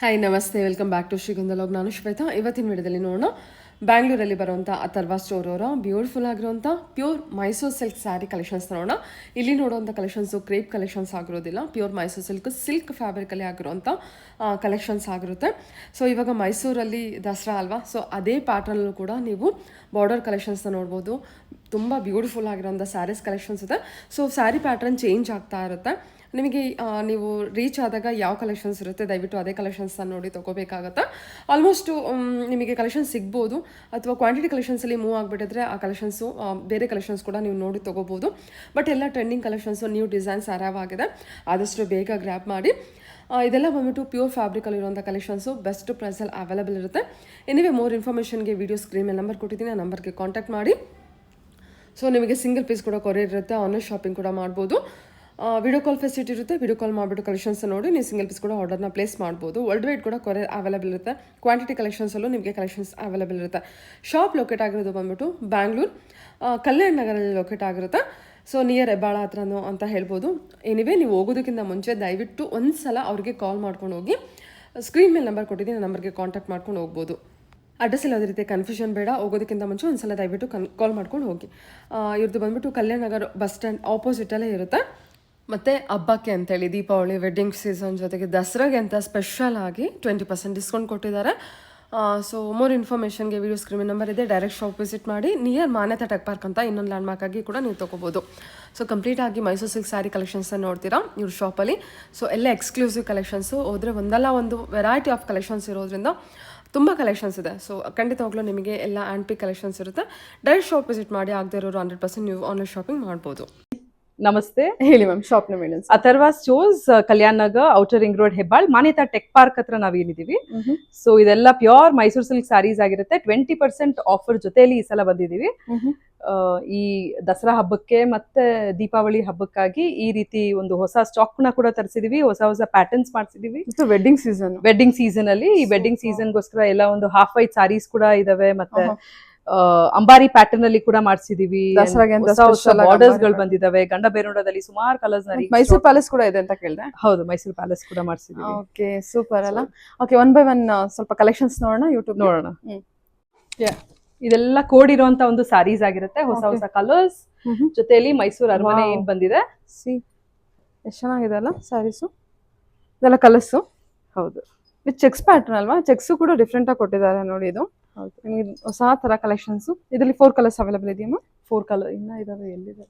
Hi ನಮಸ್ತೆ, welcome back to ಶ್ರೀಗಂಧಲೋಗ್. ನಾನು ಶ್ವೇತಾ. ಇವತ್ತಿನ ವಿಡಿಯೋದಲ್ಲಿ ನೋಡೋಣ ಬ್ಯಾಂಗ್ಳೂರಲ್ಲಿ ಬರುವಂಥ ಅಥರ್ವ ಸ್ಟೋರ್ ಅವರ ಬ್ಯೂಟಿಫುಲ್ ಆಗಿರುವಂಥ pure Mysuru silk sari collections ನೋಡೋಣ. ಇಲ್ಲಿ ನೋಡುವಂಥ ಕಲೆಕ್ಷನ್ಸು ಕ್ರೇಪ್ ಕಲೆಕ್ಷನ್ಸ್ ಆಗಿರೋದಿಲ್ಲ, ಪ್ಯೂರ್ ಮೈಸೂರು ಸಿಲ್ಕ್ ಫ್ಯಾಬ್ರಿಕಲ್ಲಿ ಆಗಿರುವಂಥ ಕಲೆಕ್ಷನ್ಸ್ ಆಗಿರುತ್ತೆ. ಸೊ ಇವಾಗ ಮೈಸೂರಲ್ಲಿ ದಸರಾ ಅಲ್ವಾ, ಸೊ ಅದೇ ಪ್ಯಾಟ್ರನ್ನಲ್ಲೂ ಕೂಡ ನೀವು ಬಾರ್ಡರ್ ಕಲೆಕ್ಷನ್ಸ್ನ ನೋಡ್ಬೋದು. ತುಂಬ ಬ್ಯೂಟಿಫುಲ್ ಆಗಿರೋಂಥ ಸ್ಯಾರೀಸ್ ಕಲೆಕ್ಷನ್ಸ್ ಇದೆ. ಸೊ ಸ್ಯಾರಿ ಪ್ಯಾಟ್ರನ್ ಚೇಂಜ್ ಆಗ್ತಾ ಇರುತ್ತೆ. ನಿಮಗೆ ನೀವು ರೀಚ್ ಆದಾಗ ಯಾವ ಕಲೆಕ್ಷನ್ಸ್ ಇರುತ್ತೆ ದಯವಿಟ್ಟು ಅದೇ ಕಲೆಕ್ಷನ್ಸ್ನ ನೋಡಿ ತೊಗೋಬೇಕಾಗತ್ತೆ. ಆಲ್ಮೋಸ್ಟು ನಿಮಗೆ ಕಲೆಕ್ಷನ್ಸ್ ಸಿಗ್ಬೋದು, ಅಥವಾ ಕ್ವಾಂಟಿಟಿ ಕಲೆಕ್ಷನ್ಸಲ್ಲಿ ಮೂವ್ ಆಗಿಬಿಟ್ಟಿದ್ರೆ ಆ ಕಲೆಕ್ಷನ್ಸು ಬೇರೆ ಕಲೆಕ್ಷನ್ಸ್ ಕೂಡ ನೀವು ನೋಡಿ ತೊಗೋಬೋದು. ಬಟ್ ಎಲ್ಲ ಟ್ರೆಂಡಿಂಗ್ ಕಲೆಕ್ಷನ್ಸು, ನ್ಯೂ ಡಿಸೈನ್ಸ್ ಆರಾವಾಗಿದೆ, ಆದಷ್ಟು ಬೇಗ ಗ್ರ್ಯಾಬ್ ಮಾಡಿ. ಇದೆಲ್ಲ ಬಂದ್ಬಿಟ್ಟು ಪ್ಯೂರ್ ಫ್ಯಾಬ್ರಿಕಲ್ಲಿರುವಂಥ ಕಲೆಕ್ಷನ್ಸು ಬೆಸ್ಟ್ ಪ್ರೈಸಲ್ಲಿ ಅವೈಲೇಬಲ್ ಇರುತ್ತೆ. ಎನಿವೆ ಮೋರ್ ಇನ್ಫಾರ್ಮೇಷನ್ಗೆ ವೀಡಿಯೋ ಸ್ಕ್ರೀನ್ ಮೇಲೆ ನಂಬರ್ ಕೊಟ್ಟಿದ್ದೀನಿ, ಆ ನಂಬರ್ಗೆ ಕಾಂಟ್ಯಾಕ್ಟ್ ಮಾಡಿ. ಸೊ ನಿಮಗೆ ಸಿಂಗಲ್ ಪೀಸ್ ಕೂಡ ಕೊರಿಯರ್ ಇರುತ್ತೆ, ಆನ್ಲೈನ್ ಶಾಪಿಂಗ್ ಕೂಡ ಮಾಡ್ಬೋದು. ವಿಡಿಯೋ ಕಾಲ್ ಫೆಸಿಲಿಟಿ ಇರುತ್ತೆ. ವಿಡಿಯೋ ಕಾಲ್ ಮಾಡಿಬಿಟ್ಟು ಕಲೆಕ್ಷನ್ಸ್ ನೋಡಿ ನೀವು ಸಿಂಗಲ್ ಪೀಸ್ ಕೂಡ ಆರ್ಡರ್ನ ಪ್ಲೇಸ್ ಮಾಡ್ಬೋದು. ವರ್ಲ್ಡ್ ವೈಡ್ ಕೂಡ ಕೊರಿಯರ್ ಅವೈಲೇಬಲ್ ಇರುತ್ತೆ. ಕ್ವಾಂಟಿಟಿ ಕಲೆಕ್ಷನ್ಸಲ್ಲೂ ನಿಮಗೆ ಕಲೆಕ್ಷನ್ಸ್ ಅವೈಲೇಬಲ್ ಇರುತ್ತೆ. ಶಾಪ್ ಲೊಕೇಟ್ ಆಗಿರೋದು ಬಂದ್ಬಿಟ್ಟು ಬ್ಯಾಂಗ್ಳೂರು ಕಲ್ಯಾಣ ನಗರಲ್ಲಿ ಲೊಕೇಟ್ ಆಗಿರುತ್ತೆ. ಸೊ ನಿಯರ್ ಹೆಬ್ಬಾಳ ಹತ್ರನೋ ಅಂತ ಹೇಳ್ಬೋದು. ಎನಿವೇ ನೀವು ಹೋಗೋದಕ್ಕಿಂತ ಮುಂಚೆ ದಯವಿಟ್ಟು ಒಂದು ಸಲ ಅವ್ರಿಗೆ ಕಾಲ್ ಮಾಡ್ಕೊಂಡು ಹೋಗಿ. ಸ್ಕ್ರೀನ್ ಮೇಲೆ ನಂಬರ್ ಕೊಟ್ಟಿದ್ದೀನಿ, ನಂಬರ್ಗೆ ಕಾಂಟ್ಯಾಕ್ಟ್ ಮಾಡ್ಕೊಂಡು ಹೋಗ್ಬೋದು. ಅಡ್ರೆಸ್ ಯಾವುದೇ ರೀತಿ ಕನ್ಫ್ಯೂಷನ್ ಬೇಡ. ಹೋಗೋದಕ್ಕಿಂತ ಮುಂಚೆ ಒಂದು ಸಲ ದಯವಿಟ್ಟು ಕಾಲ್ ಮಾಡ್ಕೊಂಡು ಹೋಗಿ. ಇವ್ರದ್ದು ಬಂದ್ಬಿಟ್ಟು ಕಲ್ಯಾಣ ನಗರ ಬಸ್ ಸ್ಟ್ಯಾಂಡ್ ಆಪೋಸಿಟಲ್ಲೇ ಇರುತ್ತೆ. ಮತ್ತು ಹಬ್ಬಕ್ಕೆ ಅಂತೇಳಿ ದೀಪಾವಳಿ, ವೆಡ್ಡಿಂಗ್ ಸೀಸನ್ ಜೊತೆಗೆ ದಸರಾಗೆ ಅಂತ ಸ್ಪೆಷಲ್ ಆಗಿ 20% ಡಿಸ್ಕೌಂಟ್ ಕೊಟ್ಟಿದ್ದಾರೆ. ಸೊ ಮೋರ್ ಇನ್ಫಾರ್ಮೇಷನ್ಗೆ ವೀಡಿಯೋ ಸ್ಕ್ರೀನ್ ನಂಬರ್ ಇದೆ, ಡೈರೆಕ್ಟ್ ಶಾಪ್ ವಿಸಿಟ್ ಮಾಡಿ. ನಿಯರ್ ಮಾನ್ಯತಾ ಟೆಕ್ ಪಾರ್ಕ್ ಅಂತ ಇನ್ನೊಂದು ಲ್ಯಾಂಡ್ಮಾರ್ಕ್ ಆಗಿ ಕೂಡ ನೀವು ತೊಗೋಬೋದು. ಸೊ ಕಂಪ್ಲೀಟಾಗಿ ಮೈಸೂರು ಸಿಲ್ಕ್ ಸ್ಯಾರಿ ಕಲೆಕ್ಷನ್ಸ್ನ ನೋಡ್ತೀರಾ ಇವ್ರ ಶಾಪಲ್ಲಿ. ಸೊ ಎಲ್ಲ ಎಕ್ಸ್ಕ್ಲೂಸಿವ್ ಕಲೆಕ್ಷನ್ಸು, ಹೋದರೆ ಒಂದಲ್ಲ ಒಂದು ವೆರೈಟಿ ಆಫ್ ಕಲೆಕ್ಷನ್ಸ್ ಇರೋದ್ರಿಂದ ತುಂಬ ಕಲೆಕ್ಷನ್ಸ್ ಇದೆ. ಸೊ ಖಂಡಿತವಾಗ್ಲೂ ನಿಮಗೆ ಎಲ್ಲ ಆ್ಯಂಡ್ ಕಲೆಕ್ಷನ್ಸ್ ಇರುತ್ತೆ. ಡೈರೆಕ್ಟ್ ಶಾಪ್ ವಿಸಿಟ್ ಮಾಡಿ. ಆಗದೆ ಇರೋರು 100% ನೀವು ಆನ್ಲೈನ್ ಶಾಪಿಂಗ್ ಮಾಡ್ಬೋದು. ನಮಸ್ತೆ, ಹೇಳಿ ಮ್ಯಾಮ್, ಶಾಪ್ ನೇಮ್ ಹೇಳಿ. Atharva stores, Kalyan Nagar, outer ring road, Hebbal, Manyata tech park ಹತ್ರ ನಾವೇನಿದೀವಿ. ಸೊ ಇದೆಲ್ಲ ಪ್ಯೂರ್ ಮೈಸೂರು ಸಿಲ್ಕ್ ಸ್ಯಾರೀಸ್ ಆಗಿರುತ್ತೆ. 20% ಆಫರ್ ಜೊತೆಯಲ್ಲಿ ಈ ಸಲ ಬಂದಿದೀವಿ. ಈ ದಸರಾ ಹಬ್ಬಕ್ಕೆ ಮತ್ತೆ ದೀಪಾವಳಿ ಹಬ್ಬಕ್ಕಾಗಿ ಈ ರೀತಿ ಒಂದು ಹೊಸ ಸ್ಟಾಕ್ ನ ಕೂಡ ತರಿಸಿದೀವಿ. ಹೊಸ ಹೊಸ ಪ್ಯಾಟರ್ನ್ಸ್ ಮಾಡಿಸಿದೀವಿ. ವೆಡ್ಡಿಂಗ್ ಸೀಸನ್ ಅಲ್ಲಿ ಈ ವೆಡ್ಡಿಂಗ್ ಸೀಸನ್ಗೋಸ್ಕರ ಎಲ್ಲ ಒಂದು ಹಾಫ್ ವೈಟ್ ಸಾರೀಸ್ ಕೂಡ ಇದಾವೆ. ಮತ್ತೆ ಅಂಬಾರಿ ಪ್ಯಾಟರ್ನ್ ಅಲ್ಲಿ ಕೂಡ ಮಾಡಿಸಿದೀವಿ. ಬಾರ್ಡರ್ಸ್ ಗಳು ಬಂದಿದಾವೆ. ಗಂಡ ಬೇರುಂಡದಲ್ಲಿ ಸುಮಾರು ಕಲರ್ಸ್. ಮೈಸೂರು ಪ್ಯಾಲೇಸ್ ಕೂಡ ಇದೆ ಅಂತ ಕೇಳಿದೆ. ಹೌದು, ಮೈಸೂರು ಪ್ಯಾಲೇಸ್ ಕೂಡ ಮಾಡಿಸಿದೀವಿ. ಓಕೆ, ಸೂಪರ್ ಅಲ್ಲ. ಓಕೆ, ಒನ್ ಬೈ ಒನ್ ಸ್ವಲ್ಪ ಕಲೆಕ್ಷನ್ಸ್ ನೋಡೋಣ, ಯೂಟ್ಯೂಬ್ ನೋಡೋಣ. ಇದೆಲ್ಲ ಕೋಡ್ ಇರುವಂತ ಒಂದು ಸಾರೀಸ್ ಆಗಿರುತ್ತೆ. ಹೊಸ ಹೊಸ ಕಲರ್ಸ್ ಜೊತೆಯಲ್ಲಿ ಮೈಸೂರು ಅರಮನೆ ಏನ್ ಬಂದಿದೆ. ಎಷ್ಟು ಚೆನ್ನಾಗಿದೆ ಅಲ್ಲ ಸ್ಯಾರೀಸು. ಇದೆಲ್ಲ ಕಲರ್ಸು. ಹೌದು, ವಿತ್ ಚೆಕ್ಸ್ ಪ್ಯಾಟರ್ನ್ ಅಲ್ವಾ. ಚೆಕ್ಸು ಕೂಡ ಡಿಫ್ರೆಂಟ್ ಆಗಿ ಕೊಟ್ಟಿದ್ದಾರೆ ನೋಡಿ. ಇದು ಹೌದು, ನಿಮಗೆ ಹೊಸ ತರ ಕಲೆಕ್ಷನ್ಸ್. ಇದರಲ್ಲಿ 4 ಕಲರ್ಸ್ ಅವೈಲೇಬಲ್ ಇದೆಯಮ್ಮ. 4 ಕಲರ್ ಇನ್ನ ಇದಾವೆ. ಎಲ್ಲಿದೆ?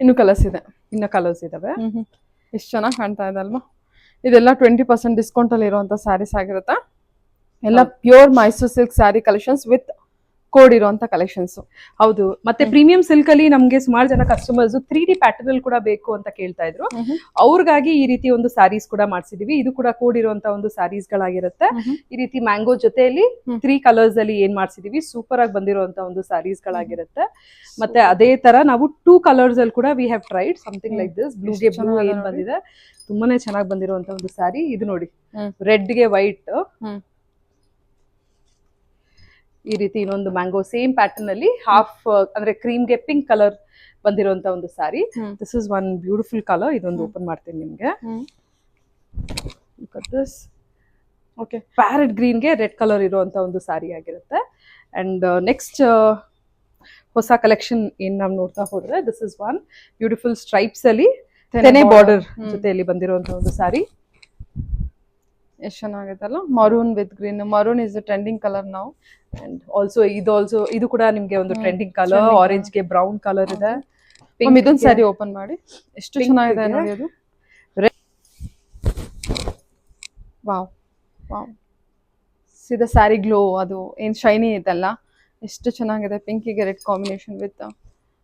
ಇನ್ನು ಕಲರ್ಸ್ ಇದೆ. ಇನ್ನ ಕಲರ್ಸ್ ಇದಾವೆ. ಎಷ್ಟು ಚೆನ್ನಾಗಿ ಕಾಣ್ತಾ ಇದೆ ಅಲ್ವಾ. ಇದೆಲ್ಲ 20% ಡಿಸ್ಕೌಂಟ್ ಅಲ್ಲಿ ಇರುವಂತ ಸ್ಯಾರೀಸ್ ಆಗಿರುತ್ತೆ. ಎಲ್ಲ pure Mysuru silk sari collections with code ಇರುವಂತ ಕಲೆಕ್ಷನ್ಸ್. ಹೌದು, ಮತ್ತೆ ಪ್ರೀಮಿಯಂ ಸಿಲ್ಕ್ ಅಲ್ಲಿ ನಮ್ಗೆ ಸುಮಾರು ಜನ ಕಸ್ಟಮರ್ಸ್ 3D ಪ್ಯಾಟರ್ನ್ ಅಲ್ಲಿ ಕೂಡ ಬೇಕು ಅಂತ ಕೇಳ್ತಾ ಇದ್ರು. ಅವ್ರಿಗಾಗಿ ಈ ರೀತಿ ಒಂದು ಸ್ಯಾರೀಸ್ ಕೂಡ ಮಾಡ್ಸಿದೀವಿ. ಇದು ಕೂಡ ಕೋಡ್ ಇರುವಂತ ಒಂದು ಸ್ಯಾರೀಸ್ ಗಳಾಗಿರುತ್ತೆ. ಈ ರೀತಿ ಮ್ಯಾಂಗೋ ಜೊತೆಯಲ್ಲಿ 3 ಕಲರ್ಸ್ ಅಲ್ಲಿ ಏನ್ ಮಾಡ್ಸಿದೀವಿ. ಸೂಪರ್ ಆಗಿ ಬಂದಿರುವಂತ ಒಂದು ಸ್ಯಾರೀಸ್ ಗಳಾಗಿರುತ್ತೆ. ಮತ್ತೆ ಅದೇ ತರ ನಾವು 2 ಕಲರ್ಸ್ ಅಲ್ಲಿ ಕೂಡ we have tried something like this. ಬ್ಲೂಗೆ ಬ್ಲೂ ಏನ್ ಬಂದಿದೆ, ತುಂಬಾನೇ ಚೆನ್ನಾಗಿ ಬಂದಿರುವಂತ ಒಂದು ಸ್ಯಾರಿ. ಇದು ನೋಡಿ, ರೆಡ್ ಗೆ ವೈಟ್, ಈ ರೀತಿ ಇನ್ನೊಂದು ಮ್ಯಾಂಗೋ ಸೇಮ್ ಪ್ಯಾಟರ್ನ್ ಅಲ್ಲಿ ಹಾಫ್ ಅಂದ್ರೆ ಕ್ರೀಮ್ ಗೆ ಪಿಂಕ್ ಕಲರ್ ಬಂದಿರುವಂತ ಒಂದು sari. This is one beautiful colour. ಇದೊಂದು ಓಪನ್ ಮಾಡ್ತೀನಿ ನಿಮ್ಗೆ. ಓಕೆ, ಪ್ಯಾರೆಟ್ ಗ್ರೀನ್ ಗೆ ರೆಡ್ ಕಲರ್ ಇರುವಂತ ಒಂದು ಸ್ಯಾರಿ ಆಗಿರುತ್ತೆ. ಅಂಡ್ ನೆಕ್ಸ್ಟ್ ಹೊಸ ಕಲೆಕ್ಷನ್ ಏನ್ ನಾವು ನೋಡ್ತಾ ಹೋದ್ರೆ, this is one beautiful stripes ಅಲ್ಲಿ ತೆನೆ ಬಾರ್ಡರ್ ಜೊತೆಯಲ್ಲಿ ಬಂದಿರುವಂತ ಒಂದು ಸ್ಯಾರಿ. ಎಷ್ಟು ಚೆನ್ನಾಗಿತ್ತಲ್ಲ. Maroon with green. Maroon is trending colour ನಾವು. ಅಂಡ್ ಆಲ್ಸೋ ಇದು ಕೂಡ ನಿಮ್ಗೆ ಒಂದು ಟ್ರೆಂಡಿಂಗ್ ಕಲರ್. ಆರೆಂಜ್ ಗೆ ಬ್ರೌನ್ ಕಲರ್ ಇದೆ. ಇದೊಂದು ಸ್ಯಾರಿ ಓಪನ್ ಮಾಡಿ, ಎಷ್ಟು ಚೆನ್ನಾಗಿದೆ ನೋಡಿ ಅದು. ವಾವ್ ವಾವ್, ಸೀದಾ ಸ್ಯಾರಿ ಗ್ಲೋ, ಅದು ಏನ್ ಶೈನಿ ಇದೆಲ್ಲ ಎಷ್ಟು ಚೆನ್ನಾಗಿದೆ. ಪಿಂಕಿಗೆ ರೆಡ್ ಕಾಂಬಿನೇಷನ್ ವಿತ್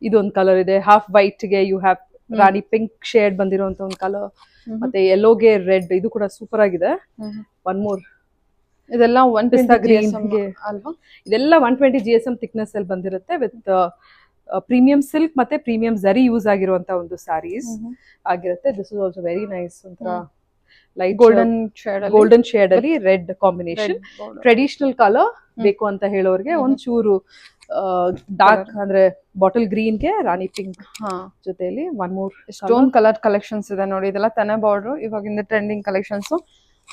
ಇದೊಂದು ಕಲರ್ ಇದೆ. ಹಾಫ್ ವೈಟ್ ಗೆ you have rani pink shade ಬಂದಿರುವಂತ ಒಂದು ಕಲರ್. ಮತ್ತೆ ಯೆಲ್ಲೋಗೆ ರೆಡ್, ಇದು ಕೂಡ ಸೂಪರ್ ಆಗಿದೆ. ಒನ್ ಮೋರ್, ಇದೆಲ್ಲ 120 ಗ್ರೀನ್ ಅಲ್ವಾ. ಇದೆಲ್ಲ 120 GSM ಥಿಕ್ನೆಸ್ ಅಲ್ಲಿ ಬಂದಿರುತ್ತೆ. ವಿತ್ ಪ್ರೀಮಿಯಂ ಸಿಲ್ಕ್ ಮತ್ತೆ ಪ್ರೀಮಿಯಂ ಝರಿ ಯೂಸ್ ಆಗಿರುವಂತ ಒಂದು ಸ್ಯಾರೀಸ್ ಆಗಿರುತ್ತೆ. This is also very nice. ಒಂಥರ ಲೈಟ್ ಗೋಲ್ಡನ್ ಶೇಡ್ ಅಲ್ಲಿ ರೆಡ್ ಕಾಂಬಿನೇಷನ್. ಟ್ರೆಡಿಷನಲ್ ಕಲರ್ ಬೇಕು ಅಂತ ಹೇಳೋರಿಗೆ ಒಂಚೂರು ಡಾರ್ಕ್ ಅಂದ್ರೆ ಬಾಟಲ್ ಗ್ರೀನ್ ಗೆ ರಾಣಿ ಪಿಂಕ್ ಜೊತೆಲಿ one more stone colour collections ಇದೆ ನೋಡಿ. ಇದೆಲ್ಲ ತೆನೆ ಬಾರ್ಡರ್, ಇವಾಗಿಂದ ಟ್ರೆಂಡಿಂಗ್ ಕಲೆಕ್ಷನ್ಸ್.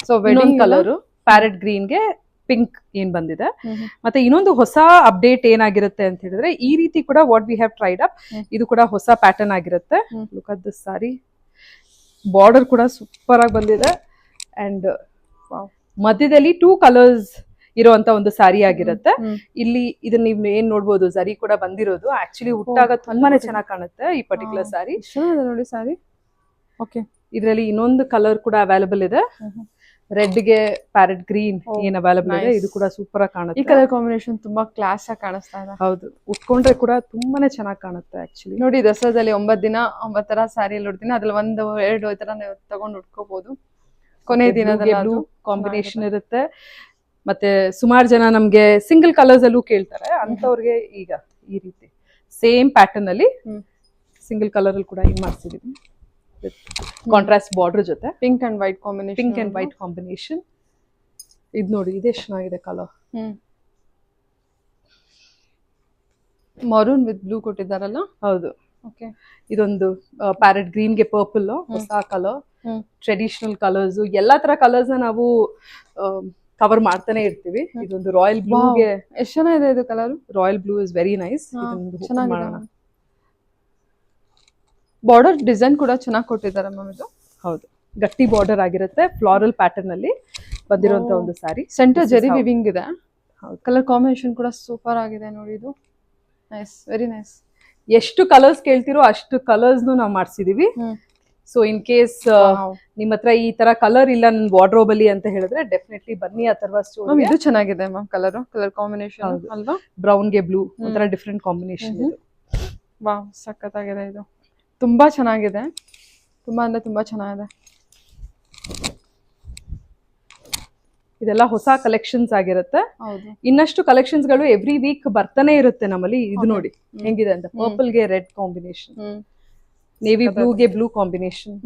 ಸೊ ಇನ್ನೊಂದು ಕಲರ್ ಪ್ಯಾರೆಟ್ ಗ್ರೀನ್ಗೆ ಪಿಂಕ್ ಏನ್ ಬಂದಿದೆ. ಮತ್ತೆ ಇನ್ನೊಂದು ಹೊಸ ಅಪ್ಡೇಟ್ ಏನಾಗಿರುತ್ತೆ ಅಂತ ಹೇಳಿದ್ರೆ ಈ ರೀತಿ ಕೂಡ what we have tried up, ಇದು ಕೂಡ ಹೊಸ ಪ್ಯಾಟರ್ನ್ ಆಗಿರುತ್ತೆ. Look at this sorry, border ಕೂಡ ಸೂಪರ್ ಆಗಿ ಬಂದಿದೆ ಅಂಡ್ ಮಧ್ಯದಲ್ಲಿ 2 ಕಲರ್ಸ್ ಇರುವಂತ ಒಂದು ಸಾರಿ ಆಗಿರುತ್ತೆ. ಇಲ್ಲಿ ಇದನ್ನ ನೀವು ಏನ್ ನೋಡ್ಬೋದು, ಜರಿ ಕೂಡ ಬಂದಿರೋದು ಆಕ್ಚುಲಿ ಉಟ್ಟಾಗ ತುಂಬಾನೇ ಚೆನ್ನಾಗಿ ಕಾಣುತ್ತೆ ಈ ಪರ್ಟಿಕ್ಯುಲರ್ ಸಾರಿ. ನೋಡಿ ಸಾರಿ. ಓಕೆ, ಇದರಲ್ಲಿ ಇನ್ನೊಂದು ಕಲರ್ ಕೂಡ ಅವೈಲಬಲ್ ಇದೆ, ರೆಡ್ ಗೆ ಪ್ಯಾರೆಟ್ ಗ್ರೀನ್ ಏನ್ ಅವೈಲಬಲ್ ಇದೆ. ಇದು ಕೂಡ ಸೂಪರ್ ಆಗಿ ಕಾಣುತ್ತೆ. ಈ ಕಲರ್ ಕಾಂಬಿನೇಷನ್ ತುಂಬಾ ಕ್ಲಾಸ್ ಆಗಿ ಕಾಣಿಸ್ತಾ ಇದೆ. ಹೌದು, ಉಟ್ಕೊಂಡ್ರೆ ಕೂಡ ತುಂಬಾನೇ ಚೆನ್ನಾಗಿ ಕಾಣುತ್ತೆ ಆಕ್ಚುಲಿ. ನೋಡಿ ದಸರಾದಲ್ಲಿ 9 ದಿನ 9 ತರ ಸ್ಯಾರಿ ಎಲ್ಲ ಉಡ್ತೀನಿ, ಅದ್ರಲ್ಲಿ 1-2 ತರ ನೀವು ತಗೊಂಡು ಉಟ್ಕೋಬಹುದು. ಕೊನೆ ದಿನದಲ್ಲಿ ಬ್ಲೂ ಕಾಂಬಿನೇಷನ್ ಇರುತ್ತೆ. ಮತ್ತೆ ಸುಮಾರು ಜನ ನಮ್ಗೆ ಸಿಂಗಲ್ ಕಲರ್ಸ್ ಅಲ್ಲೂ ಕೇಳ್ತಾರೆ, ಅಂತವ್ರಿಗೆ ಈಗ ಈ ರೀತಿ ಸೇಮ್ ಪ್ಯಾಟರ್ನ್ ಅಲ್ಲಿ ಸಿಂಗಲ್ ಕಲರ್ ಅಲ್ಲಿ ಕೂಡ ಏನ್ ಮಾಡ್ತಿದೀವಿ, ಕಾಂಟ್ರಾಸ್ಟ್ ಬಾರ್ಡರ್ ಜೊತೆ pink and white combination. Pink and white combination. ಇದು ನೋಡಿ, ಇದೆ ಚೆನ್ನಾಗಿದೆ ಕಲರ್. ಮರೂನ್ ವಿತ್ ಬ್ಲೂ ಕೊಟ್ಟಿದ್ದಾರಲ್ಲ. ಹೌದು, ಓಕೆ. ಇದೊಂದು ಪ್ಯಾರೆಟ್ ಗ್ರೀನ್ ಗೆ ಪರ್ಪಲ್ ಹೊಸ ಕಲರ್. ಟ್ರೆಡಿಷನಲ್ ಕಲರ್ಸ್, ಎಲ್ಲಾ ತರ ಕಲರ್ಸ್ ನ ನಾವು ಕವರ್ ಮಾಡ್ತಾನೆ ಇರ್ತೀವಿ. ಇದೊಂದು ರಾಯಲ್ ಬ್ಲೂ ಗೆ ಎಷ್ಟು ಚೆನ್ನಾಗಿದೆ ಇದು colour. Royal blue is very nice. ಮಾಡೋಣ. ಬಾರ್ಡರ್ ಡಿಸೈನ್ ಕೂಡ ಚೆನ್ನಾಗಿ ಕೊಟ್ಟಿದ್ದಾರೆ ಮ್ಯಾಮ್. ಇದು ಹೌದು, ಗಟ್ಟಿ ಬಾರ್ಡರ್ ಆಗಿರುತ್ತೆ, ಫ್ಲಾರಲ್ ಪ್ಯಾಟರ್ನ್ ಅಲ್ಲಿ ಬಂದಿರುವಂತ ಒಂದು ಸಾರಿ. ಸೆಂಟರ್ ಜರಿ ವಿವಿಂಗ್ ಇದೆ. ಕಲರ್ ಕಾಂಬಿನೇಷನ್ ಕೂಡ ಸೂಪರ್ ಆಗಿದೆ ನೋಡಿ. ಇದು ನೈಸ್, ವೆರಿ ನೈಸ್. ಎಷ್ಟು ಕಲರ್ಸ್ ಕೇಳ್ತಿರೋ ಅಷ್ಟು ಕಲರ್ಸ್ ನಾವು ಮಾಡ್ಸಿದೀವಿ. ಸೊ ಇನ್ ಕೇಸ್ ನಿಮ್ ಹತ್ರ ಈ ತರ ಕಲರ್ ಇಲ್ಲ ನನ್ ವಾರ್ಡ್ರೋಬ್ ಅಲ್ಲಿ ಅಂತ ಹೇಳಿದ್ರೆ ಡೆಫಿನೆಟ್ಲಿ ಬನ್ನಿ ಅಥರ್ವಾ ಸ್ಟೋರ್. ಇದು ಚೆನ್ನಾಗಿದೆ ಮ್ಯಾಮ್ ಕಲರ್ ಕಾಂಬಿನೇಷನ್ ಅಲ್ವಾ. ಬ್ರೌನ್ ಗೆ ಬ್ಲೂ ಒಂಥರ ಡಿಫ್ರೆಂಟ್ ಕಾಂಬಿನೇಷನ್ ಇದು. ವಾವ್, ಸಖತ್ತಾಗಿದೆ. ಇದು ತುಂಬಾ ಚೆನ್ನಾಗಿದೆ, ತುಂಬಾ ಅಂದ್ರೆ ತುಂಬಾ ಚೆನ್ನಾಗಿದೆ. ಇದೆಲ್ಲ ಹೊಸ ಕಲೆಕ್ಷನ್ಸ್ ಆಗಿರುತ್ತೆ. ಹೌದು, ಇನ್ನಷ್ಟು ಕಲೆಕ್ಷನ್ಸ್ ಗಳು ಎವ್ರಿ ವೀಕ್ ಬರ್ತಾನೆ ಇರುತ್ತೆ ನಮ್ಮಲ್ಲಿ. ಇದು ನೋಡಿ ಹೆಂಗಿದೆ ಅಂತ, ಪರ್ಪಲ್ ಗೆ ರೆಡ್ ಕಾಂಬಿನೇಷನ್, ನೇವಿ ಬ್ಲೂ ಗೆ ಬ್ಲೂ ಕಾಂಬಿನೇಷನ್,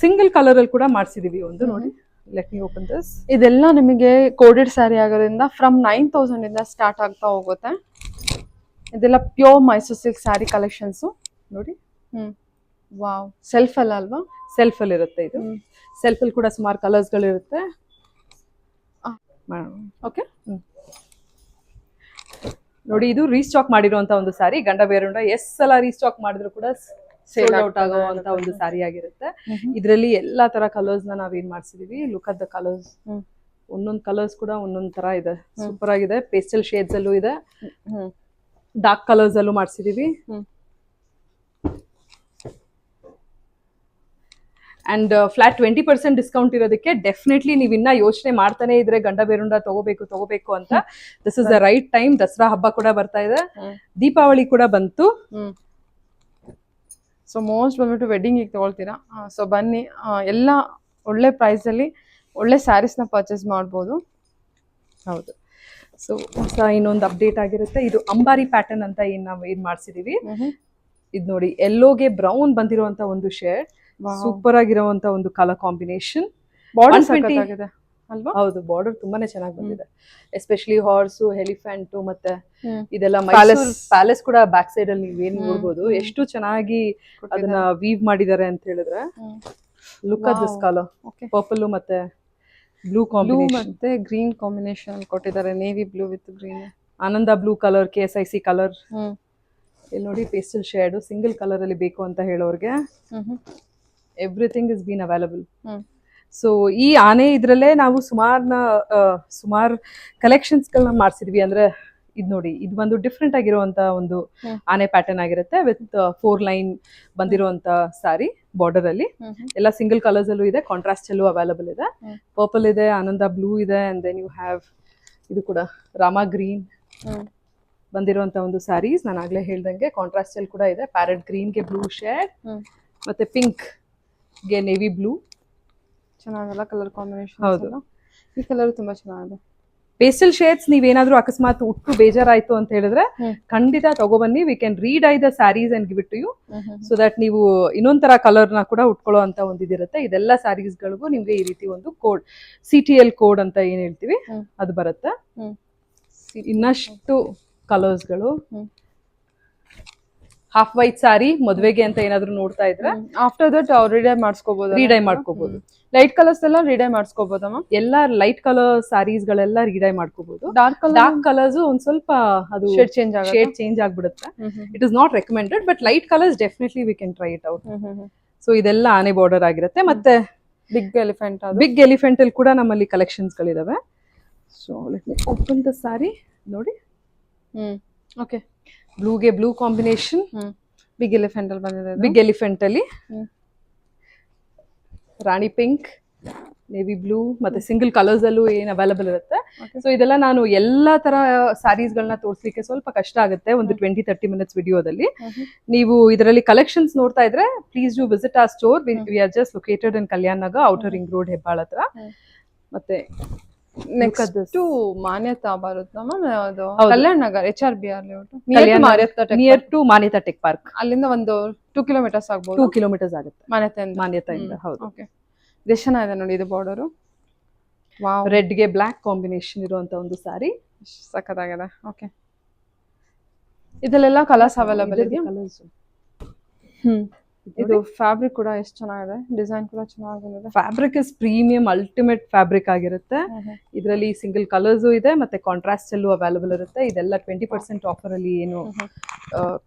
ಸಿಂಗಲ್ ಕಲರ್ ಅಲ್ಲಿ ಕೂಡ ಮಾಡ್ಸಿದೀವಿ ಒಂದು. ನೋಡಿ, ಲೆಟ್ ಮಿ ಓಪನ್ ದಿಸ್. ಇದೆಲ್ಲ ನಿಮಗೆ ಕೋಡೆಡ್ ಸ್ಯಾರಿ ಆಗೋದ್ರಿಂದ ಫ್ರಮ್ 9,000 ಇಂದ ಸ್ಟಾರ್ಟ್ ಆಗ್ತಾ ಹೋಗುತ್ತೆ. ಇದೆಲ್ಲ pure Mysore silk sari collections ನೋಡಿ. ವಾವ್, ಸೆಲ್ಫ್ ಅಲ್ಲ ಅಲ್ವಾ? ಸೆಲ್ಫ್ ಅಲ್ಲಿ ಇರುತ್ತೆ ಇದು. ಸೆಲ್ಫ್ ಅಲ್ಲಿ ಕೂಡ ಸುಮಾರು ಕಲರ್ಸ್ ಗಳು ಇರುತ್ತೆ. ಓಕೆ, ನೋಡಿ ಇದು ರೀಸ್ಟಾಕ್ ಮಾಡಿರುವಂತ ಒಂದು ಸಾರಿ. ಗಂಡ ಬೇರುಂಡ ಎಸ್ ಸಲ ರೀಸ್ಟಾಕ್ ಮಾಡಿದ್ರು ಕೂಡ ಸೇಲ್ ಔಟ್ ಆಗುವಂತ ಒಂದು ಸಾರಿ ಆಗಿರುತ್ತೆ. ಇದರಲ್ಲಿ ಎಲ್ಲಾ ತರ ಕಲರ್ಸ್ ನ ನಾವೇನ್ ಮಾಡ್ಸಿದೀವಿ. Look at the colours. ಒಂದೊಂದು ಕಲರ್ಸ್ ಕೂಡ ಒಂದೊಂದ್ ತರ ಇದೆ, ಸೂಪರ್ ಆಗಿದೆ. ಪೇಸ್ಟಲ್ ಶೇಡ್ಸ್ ಅಲ್ಲೂ ಇದೆ, ಡಾರ್ಕ್ ಕಲರ್ಸ್ ಅಲ್ಲೂ ಮಾಡ್ಸಿದೀವಿ. ಅಂಡ್ ಫ್ಲಾಟ್ 20% ಡಿಸ್ಕೌಂಟ್ ಇರೋದಕ್ಕೆ ಡೆಫಿನೆಟ್ಲಿ ನೀವು ಇನ್ನ ಯೋಚನೆ ಮಾಡ್ತಾನೆ ಇದ್ರೆ ಗಂಡ ಬೇರುಂಡ ತಗೋಬೇಕು ಅಂತ, this is the right time. Dasara ಹಬ್ಬ ಕೂಡ ಬರ್ತಾ ಇದೆ, ದೀಪಾವಳಿ ಕೂಡ ಬಂತು. ಸೊ ಮೋಸ್ಟ್ ಬಂದ್ಬಿಟ್ಟು ವೆಡ್ಡಿಂಗ್ ಈಗ ತಗೊಳ್ತೀರಾ, ಸೊ ಬನ್ನಿ. ಎಲ್ಲ ಒಳ್ಳೆ ಪ್ರೈಸ್ ಅಲ್ಲಿ ಒಳ್ಳೆ ಸ್ಯಾರೀಸ್ ನ ಪರ್ಚೇಸ್ ಮಾಡ್ಬೋದು. ಹೌದು, ಸೊ ಹೊಸ ಇನ್ನೊಂದು ಅಪ್ಡೇಟ್ ಆಗಿರುತ್ತೆ. ಇದು ಅಂಬಾರಿ ಪ್ಯಾಟರ್ನ್ ಅಂತ ನಾವು ಏನ್ ಮಾಡ್ಸಿದೀವಿ. ಇದು ನೋಡಿ, ಎಲ್ಲೋಗೆ ಬ್ರೌನ್ ಬಂದಿರುವಂತ ಒಂದು ಶೇಡ್, ಸೂಪರ್ ಆಗಿರುವಂತ ಒಂದು ಕಲರ್ ಕಾಂಬಿನೇಷನ್. ಬಾರ್ಡರ್ ಅಲ್ವಾ? ಹೌದು, ಬಾರ್ಡರ್ ತುಂಬಾನೇ ಚೆನ್ನಾಗಿ ಬಂದಿದೆ. ಎಸ್ಪೆಷಲಿ ಹಾರ್ಸು, ಎಲಿಫೆಂಟ್ ಮತ್ತೆ ಇದೆಲ್ಲ ಪ್ಯಾಲೇಸ್ ಕೂಡ ಬ್ಯಾಕ್ ಸೈಡ್ ಅಲ್ಲಿ ನೀವೇನ್ ನೋಡ್ಬೋದು. ಎಷ್ಟು ಚೆನ್ನಾಗಿ ಅದನ್ನ ವೀವ್ ಮಾಡಿದ್ದಾರೆ ಅಂತ ಹೇಳಿದ್ರೆ. Look at this colour, purple ಮತ್ತೆ ಬ್ಲೂ ಕಾಂಬಿನೇಷನ್ ಮತ್ತೆ ಗ್ರೀನ್ ಕಾಂಬಿನೇಷನ್ ಕೊಟ್ಟಿದ್ದಾರೆ. Navy blue with green, Ananda blue colour, KSIC colour. ಇಲ್ಲಿ ನೋಡಿ, ಪೇಸ್ಟಲ್ ಶೇಡ್ ಸಿಂಗಲ್ ಕಲರ್ ಅಲ್ಲಿ ಬೇಕು ಅಂತ ಹೇಳೋರ್ಗೆ everything is been available. So ಈ ಆನೆ ಇದ್ರಲ್ಲೇ ನಾವು ಸುಮಾರು ಕಲೆಕ್ಷನ್ಸ್ ಗಳನ್ನ ಮಾಡ್ಸಿದ್ವಿ. ಅಂದ್ರೆ ಇದು ನೋಡಿ, ಇದು ಒಂದು ಡಿಫ್ರೆಂಟ್ ಆಗಿರುವಂತ ಒಂದು ಆನೆ ಪ್ಯಾಟರ್ನ್ ಆಗಿರುತ್ತೆ ವಿತ್ 4 ಲೈನ್ ಬಂದಿರುವಂತ ಸಾರಿ. ಬಾರ್ಡರ್ ಅಲ್ಲಿ ಎಲ್ಲ ಸಿಂಗಲ್ ಕಲರ್ಸ್ ಅಲ್ಲೂ ಇದೆ, ಕಾಂಟ್ರಾಸ್ಟ್ ಅಲ್ಲೂ ಅವೈಲಬಲ್ ಇದೆ. ಪರ್ಪಲ್ ಇದೆ, ಆನಂದ ಬ್ಲೂ ಇದೆ, ಅಂಡ್ ದೆನ್ ಯು ಹ್ಯಾವ್ ಇದು ಕೂಡ ರಾಮ ಗ್ರೀನ್ ಬಂದಿರುವಂತ ಒಂದು ಸ್ಯಾರೀಸ್. ನಾನು ಆಗ್ಲೇ ಹೇಳ್ದಂಗೆ ಕಾಂಟ್ರಾಸ್ಟ್ ಅಲ್ಲಿ ಕೂಡ ಇದೆ. ಪ್ಯಾರೆಟ್ ಗ್ರೀನ್ ಗೆ ಬ್ಲೂ ಶೇಡ್ ಮತ್ತೆ ಪಿಂಕ್ ಗೆ ನೇವಿ ಬ್ಲೂ. ಚೆನ್ನಾಗಲ್ಲ ಕಲರ್ ಕಾಂಬಿನೇಷನ್? ಹೌದು, ಈ ಕಲರ್ ತುಂಬಾ ಚೆನ್ನಾಗಿದೆ. ಪೇಸ್ಟಲ್ ಶೇಡ್ಸ್ ನೀವೇನಾದ್ರೂ ಅಕಸ್ಮಾತ್ ಉಟ್ಟು ಬೇಜಾರಾಯ್ತು ಅಂತ ಹೇಳಿದ್ರೆ ಖಂಡಿತ ತಗೊಬನ್ನಿ. We can redye the saris and give it to you, so that ನೀವು ಇನ್ನೊಂದ್ ತರ ಕಲರ್ ನ ಕೂಡ ಉಟ್ಕೊಳ್ಳೋ ಅಂತ ಒಂದು ಇದಿರುತ್ತೆ. ಇದೆಲ್ಲ ಸ್ಯಾರೀಸ್ ಗಳಿಗೂ ನಿಮ್ಗೆ ಈ ರೀತಿ ಒಂದು ಕೋಡ್, CTL ಕೋಡ್ ಅಂತ ಏನ್ ಹೇಳ್ತೀವಿ ಅದು ಬರುತ್ತೆ. ಇನ್ನಷ್ಟು ಕಲರ್ಸ್ ಗಳು ಹಾಫ್ ವೈಟ್ ಸಾರಿ ಮದ್ವೆಗೆ ಅಂತ ಏನಾದ್ರು ನೋಡ್ತಾ ಇದ್ರೆ ಆಫ್ಟರ್ ದಟ್ ಅವ್ರು ರೀಡೈ ಮಾಡಿಸ್ಕೋಬಹುದು. ರೀಡೈ ಮಾಡ್ಕೋಬಹುದು. ಲೈಟ್ ಕಲರ್ಸ್ ಎಲ್ಲ ರೀಡೈ ಮಾಡಿಸ್ಕೋಬಹುದಮ್ಮ? ಎಲ್ಲ ಲೈಟ್ ಕಲರ್ ಸಾರೀಸ್ ಗಳೆಲ್ಲ ರೀಡೈ ಮಾಡ್ಕೋಬಹುದು. ಡಾರ್ಕ್ ಕಲರ್ಸ್ ಒಂದ್ ಸ್ವಲ್ಪ ಅದು ಶೇಡ್ ಚೇಂಜ್ ಆಗ್ಬಿಡುತ್ತೆ. It is not recommended, but light colours definitely we can try it out. So ಇದೆಲ್ಲ ಆನೆ ಬಾರ್ಡರ್ ಆಗಿರುತ್ತೆ. ಮತ್ತೆ ಬಿಗ್ ಎಲಿಫೆಂಟ್ ಅಲ್ಲಿ ಕೂಡ ನಮ್ಮಲ್ಲಿ ಕಲೆಕ್ಷನ್ಸ್ ಗಳಿದಾವೆ. So let me open the sari. ನೋಡಿ, ಓಕೆ, ಬ್ಲೂಗೆ ಬ್ಲೂ ಕಾಂಬಿನೇಷನ್. ಬಿಗ್ ಎಲಿಫೆಂಟ್ ಅಲ್ಲಿ ಬಂದಿದೆ. ಬಿಗ್ ಎಲಿಫೆಂಟ್ ಅಲ್ಲಿ ರಾಣಿ ಪಿಂಕ್, ನೇವಿ ಬ್ಲೂ ಮತ್ತೆ ಸಿಂಗಲ್ ಕಲರ್ಸ್ ಅಲ್ಲೂ ಏನ್ ಅವೈಲಬಲ್ ಇರುತ್ತೆ. ಸೊ ಇದೆಲ್ಲ ನಾನು ಎಲ್ಲಾ ತರ ಸಾರೀಸ್ ಗಳನ್ನ ತೋರಿಸ್ಲಿಕ್ಕೆ ಸ್ವಲ್ಪ ಕಷ್ಟ ಆಗುತ್ತೆ ಒಂದು 20-30 ಮಿನಿಟ್ಸ್ ವಿಡಿಯೋದಲ್ಲಿ. ನೀವು ಇದರಲ್ಲಿ ಕಲೆಕ್ಷನ್ಸ್ ನೋಡ್ತಾ ಇದ್ರೆ please do visit our store. We are just located in Kalyan Nagar, outer ring road, Hebbal ಹತ್ರ. ಮತ್ತೆ ನೆಕ್ಸ್ಟ್ ಮಾನ್ಯತಾ ಬರುತ್ತೆ ಅದು Kalyan Nagar HRBR near to Manyata tech park. ಅಲ್ಲಿಂದ ಒಂದು 2 ಕಿಲೋಮೀಟರ್ಸ್ ಆಗ್ಬೋದು. 2 ಕಿಲೋಮೀಟರ್ಸ್ ಆಗುತ್ತೆ ಮಾನ್ಯತೆಯಿಂದ. ಹೌದು. ಓಕೆ, ಎಷ್ಟು ಚೆನ್ನಾಗಿದೆ ನೋಡಿ ಇದು ಬಾರ್ಡರ್. ವಾವ್, ರೆಡ್ ಗೆ ಬ್ಲಾಕ್ ಕಾಂಬಿನೇಷನ್ ಇರುವಂತ ಒಂದು ಸಾರಿ, ಸಖತ್ತಾಗಿದೆ. ಓಕೆ, ಇದೆಲ್ಲ ಕಲರ್ಸ್ ಅವೈಲಬಲ್ ಇದೆಯಾ? ಇದು ಫ್ಯಾಬ್ರಿಕ್ ಕೂಡ ಎಷ್ಟು ಚೆನ್ನಾಗಿದೆ, ಡಿಸೈನ್ ಕೂಡ ಚೆನ್ನಾಗಿ ಬಂದಿದೆ. Fabric is premium ultimate fabric ಆಗಿರುತ್ತೆ. ಇದರಲ್ಲಿ ಸಿಂಗಲ್ ಕಲರ್ಸ್ ಇದೆ, ಮತ್ತೆ ಕಾಂಟ್ರಾಸ್ಟ್ ಅಲ್ಲೂ ಅವೈಲಬಲ್ ಇರುತ್ತೆ. ಇದೆಲ್ಲ 20% ಆಫರ್ ಅಲ್ಲಿ ಏನು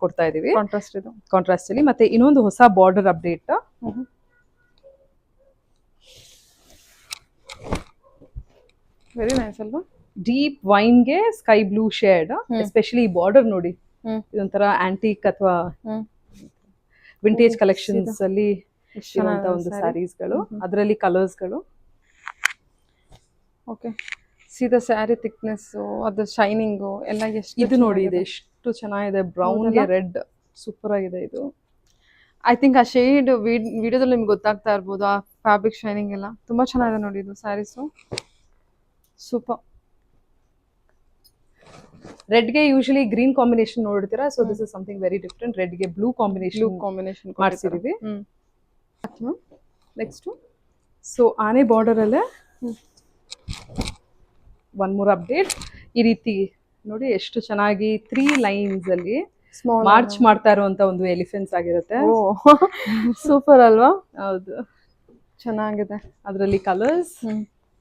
ಕೊಡ್ತಾ ಇದೀವಿ, ಕಾಂಟ್ರಾಸ್ಟ್ ಅಲ್ಲಿ. ಮತ್ತೆ ಇನ್ನೊಂದು ಹೊಸ ಬಾರ್ಡರ್ ಅಪ್ಡೇಟ್. ವೆರಿ ನೈಸ್ ಅಲ್ವಾ? ಡೀಪ್ ವೈನ್ ಗೆ ಸ್ಕೈ ಬ್ಲೂ ಶೇಡ್. ಎಸ್ಪೆಷಲಿ ಈ ಬಾರ್ಡರ್ ನೋಡಿ, ಇದೊಂಥರ ಆಂಟಿಕ್ ಅಥವಾ ವಿಂಟೇಜ್ ಕಲೆಕ್ಷನ್ಸ್ ಅಲ್ಲಿ ಇರುವಂತ ಒಂದು ಸ್ಯಾರೀಸ್ ಗಳು, ಅದರಲ್ಲಿ ಕಲರ್ಸ್ ಗಳು. ಓಕೆ, ಸೀದಾ ಸ್ಯಾರಿ ಥಿಕ್ನೆಸ್, ಅದು ಶೈನಿಂಗ್ ಎಲ್ಲ ಎಷ್ಟು. ಇದು ನೋಡಿ, ಇದೆ ಎಷ್ಟು ಚೆನ್ನಾಗಿದೆ. ಬ್ರೌನ್ ಗೆ ರೆಡ್ ಸೂಪರ್ ಆಗಿದೆ ಇದು. ಐ ಥಿಂಕ್ ಆ ಶೇಡ್ ವಿಡಿಯೋದಲ್ಲಿ ನಿಮ್ಗೆ ಗೊತ್ತಾಗ್ತಾ ಇರ್ಬೋದು. ಆ ಫ್ಯಾಬ್ರಿಕ್ ಶೈನಿಂಗ್ ಎಲ್ಲ ತುಂಬಾ ಚೆನ್ನಾಗಿದೆ ನೋಡಿ ಇದು ಸ್ಯಾರೀಸು. ಸೂಪರ್. ರೆಡ್ ಗೆ ಯೂಶಲಿ ಗ್ರೀನ್ ಕಾಂಬಿನೇಷನ್ ನೋಡ್ತೀರಾ, so this is something very different. Red ಗೆ ಬ್ಲೂ ಕಾಂಬಿನೇಷನ್ ಮಾಡ್ಸಿದೀವಿ. ನೆಕ್ಸ್ಟ್, ಸೊ ಆನೆ ಬಾರ್ಡರ್ ಅಲ್ಲೇ ಒನ್ ಮೋರ್ ಅಪ್ಡೇಟ್. ಈ ರೀತಿ ನೋಡಿ ಎಷ್ಟು ಚೆನ್ನಾಗಿ 3 ಲೈನ್ಸ್ ಅಲ್ಲಿ ಮಾರ್ಚ್ ಮಾಡ್ತಾ ಇರುವಂತ ಒಂದು ಎಲಿಫೆಂಟ್ಸ್ ಆಗಿರುತ್ತೆ. ಸೂಪರ್ ಅಲ್ವಾ? ಹೌದು, ಚೆನ್ನಾಗಿದೆ. ಅದರಲ್ಲಿ colours.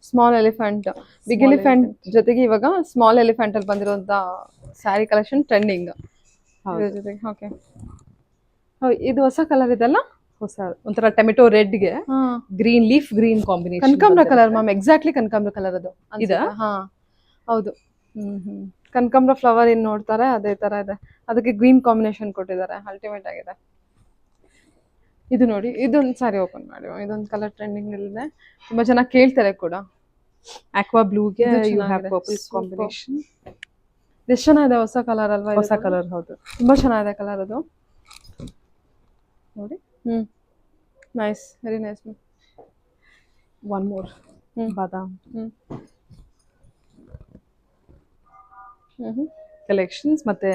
Small elephant, big elephant ಜೊತೆಗೆ ಇವಾಗ ಸ್ಮಾಲ್ ಎಲಿಫೆಂಟ್ ಅಲ್ಲಿ ಬಂದಿರುವಂತ ಸ್ಯಾರಿ ಕಲೆಕ್ಷನ್ ಟ್ರೆಂಡಿಂಗ್ ಜೊತೆಗೆ. ಓಕೆ, ಇದು ಹೊಸ ಕಲರ್ ಇದೆಲ್ಲ, ಹೊಸ ಒಂಥರ ಟೊಮೆಟೊ ರೆಡ್ ಗೆ ಗ್ರೀನ್ ಲೀಫ್ ಗ್ರೀನ್ ಕಾಂಬಿನೇಷನ್. ಕನಕಾಂಬ್ರ ಕಲರ್ ಮ್ಯಾಮ್, ಎಕ್ಸಾಕ್ಟ್ಲಿ ಕನಕಾಂಬ್ರ ಕಲರ್ ಅದು ಇದಾ? ಹಾ ಹೌದು. ಕನಕಾಂಬ್ರ ಫ್ಲವರ್ ಏನ್ ನೋಡ್ತಾರೆ ಅದೇ ತರ ಇದೆ, ಅದಕ್ಕೆ ಗ್ರೀನ್ ಕಾಂಬಿನೇಷನ್ ಕೊಟ್ಟಿದ್ದಾರೆ. ಅಲ್ಟಿಮೇಟ್ ಆಗಿದೆ. ಇದು ನೋಡಿ, ಇದೊಂದು ಸಾರಿ ಓಪನ್ ಮಾಡಿ. ಇದೊಂದು ಕಲರ್ ಟ್ರೆಂಡಿಂಗ್ ಇದೆ, ತುಂಬಾ ಚೆನ್ನಾಗಿ ಕೇಳ್ತಾರೆ ಕೂಡ. ಆಕ್ವಾ ಬ್ಲೂಗೆ ಯು ಹ್ಯಾವ್ ಪರ್ಪಲ್ ಕಾಂಬಿನೇಷನ್. ಎಷ್ಟು ಚೆನ್ನಾಗಿದೆ, ಹೊಸ ಕಲರ್ ಅಲ್ವಾ? ಹೊಸ ಕಲರ್, ಹೌದು, ತುಂಬಾ ಚೆನ್ನಾಗಿದೆ ಕಲರ್ ಅದು ನೋಡಿ. Nice, very nice. One more ಬಾದಾಮ್ ಕಲೆಕ್ಷನ್ಸ್. ಮತ್ತೆ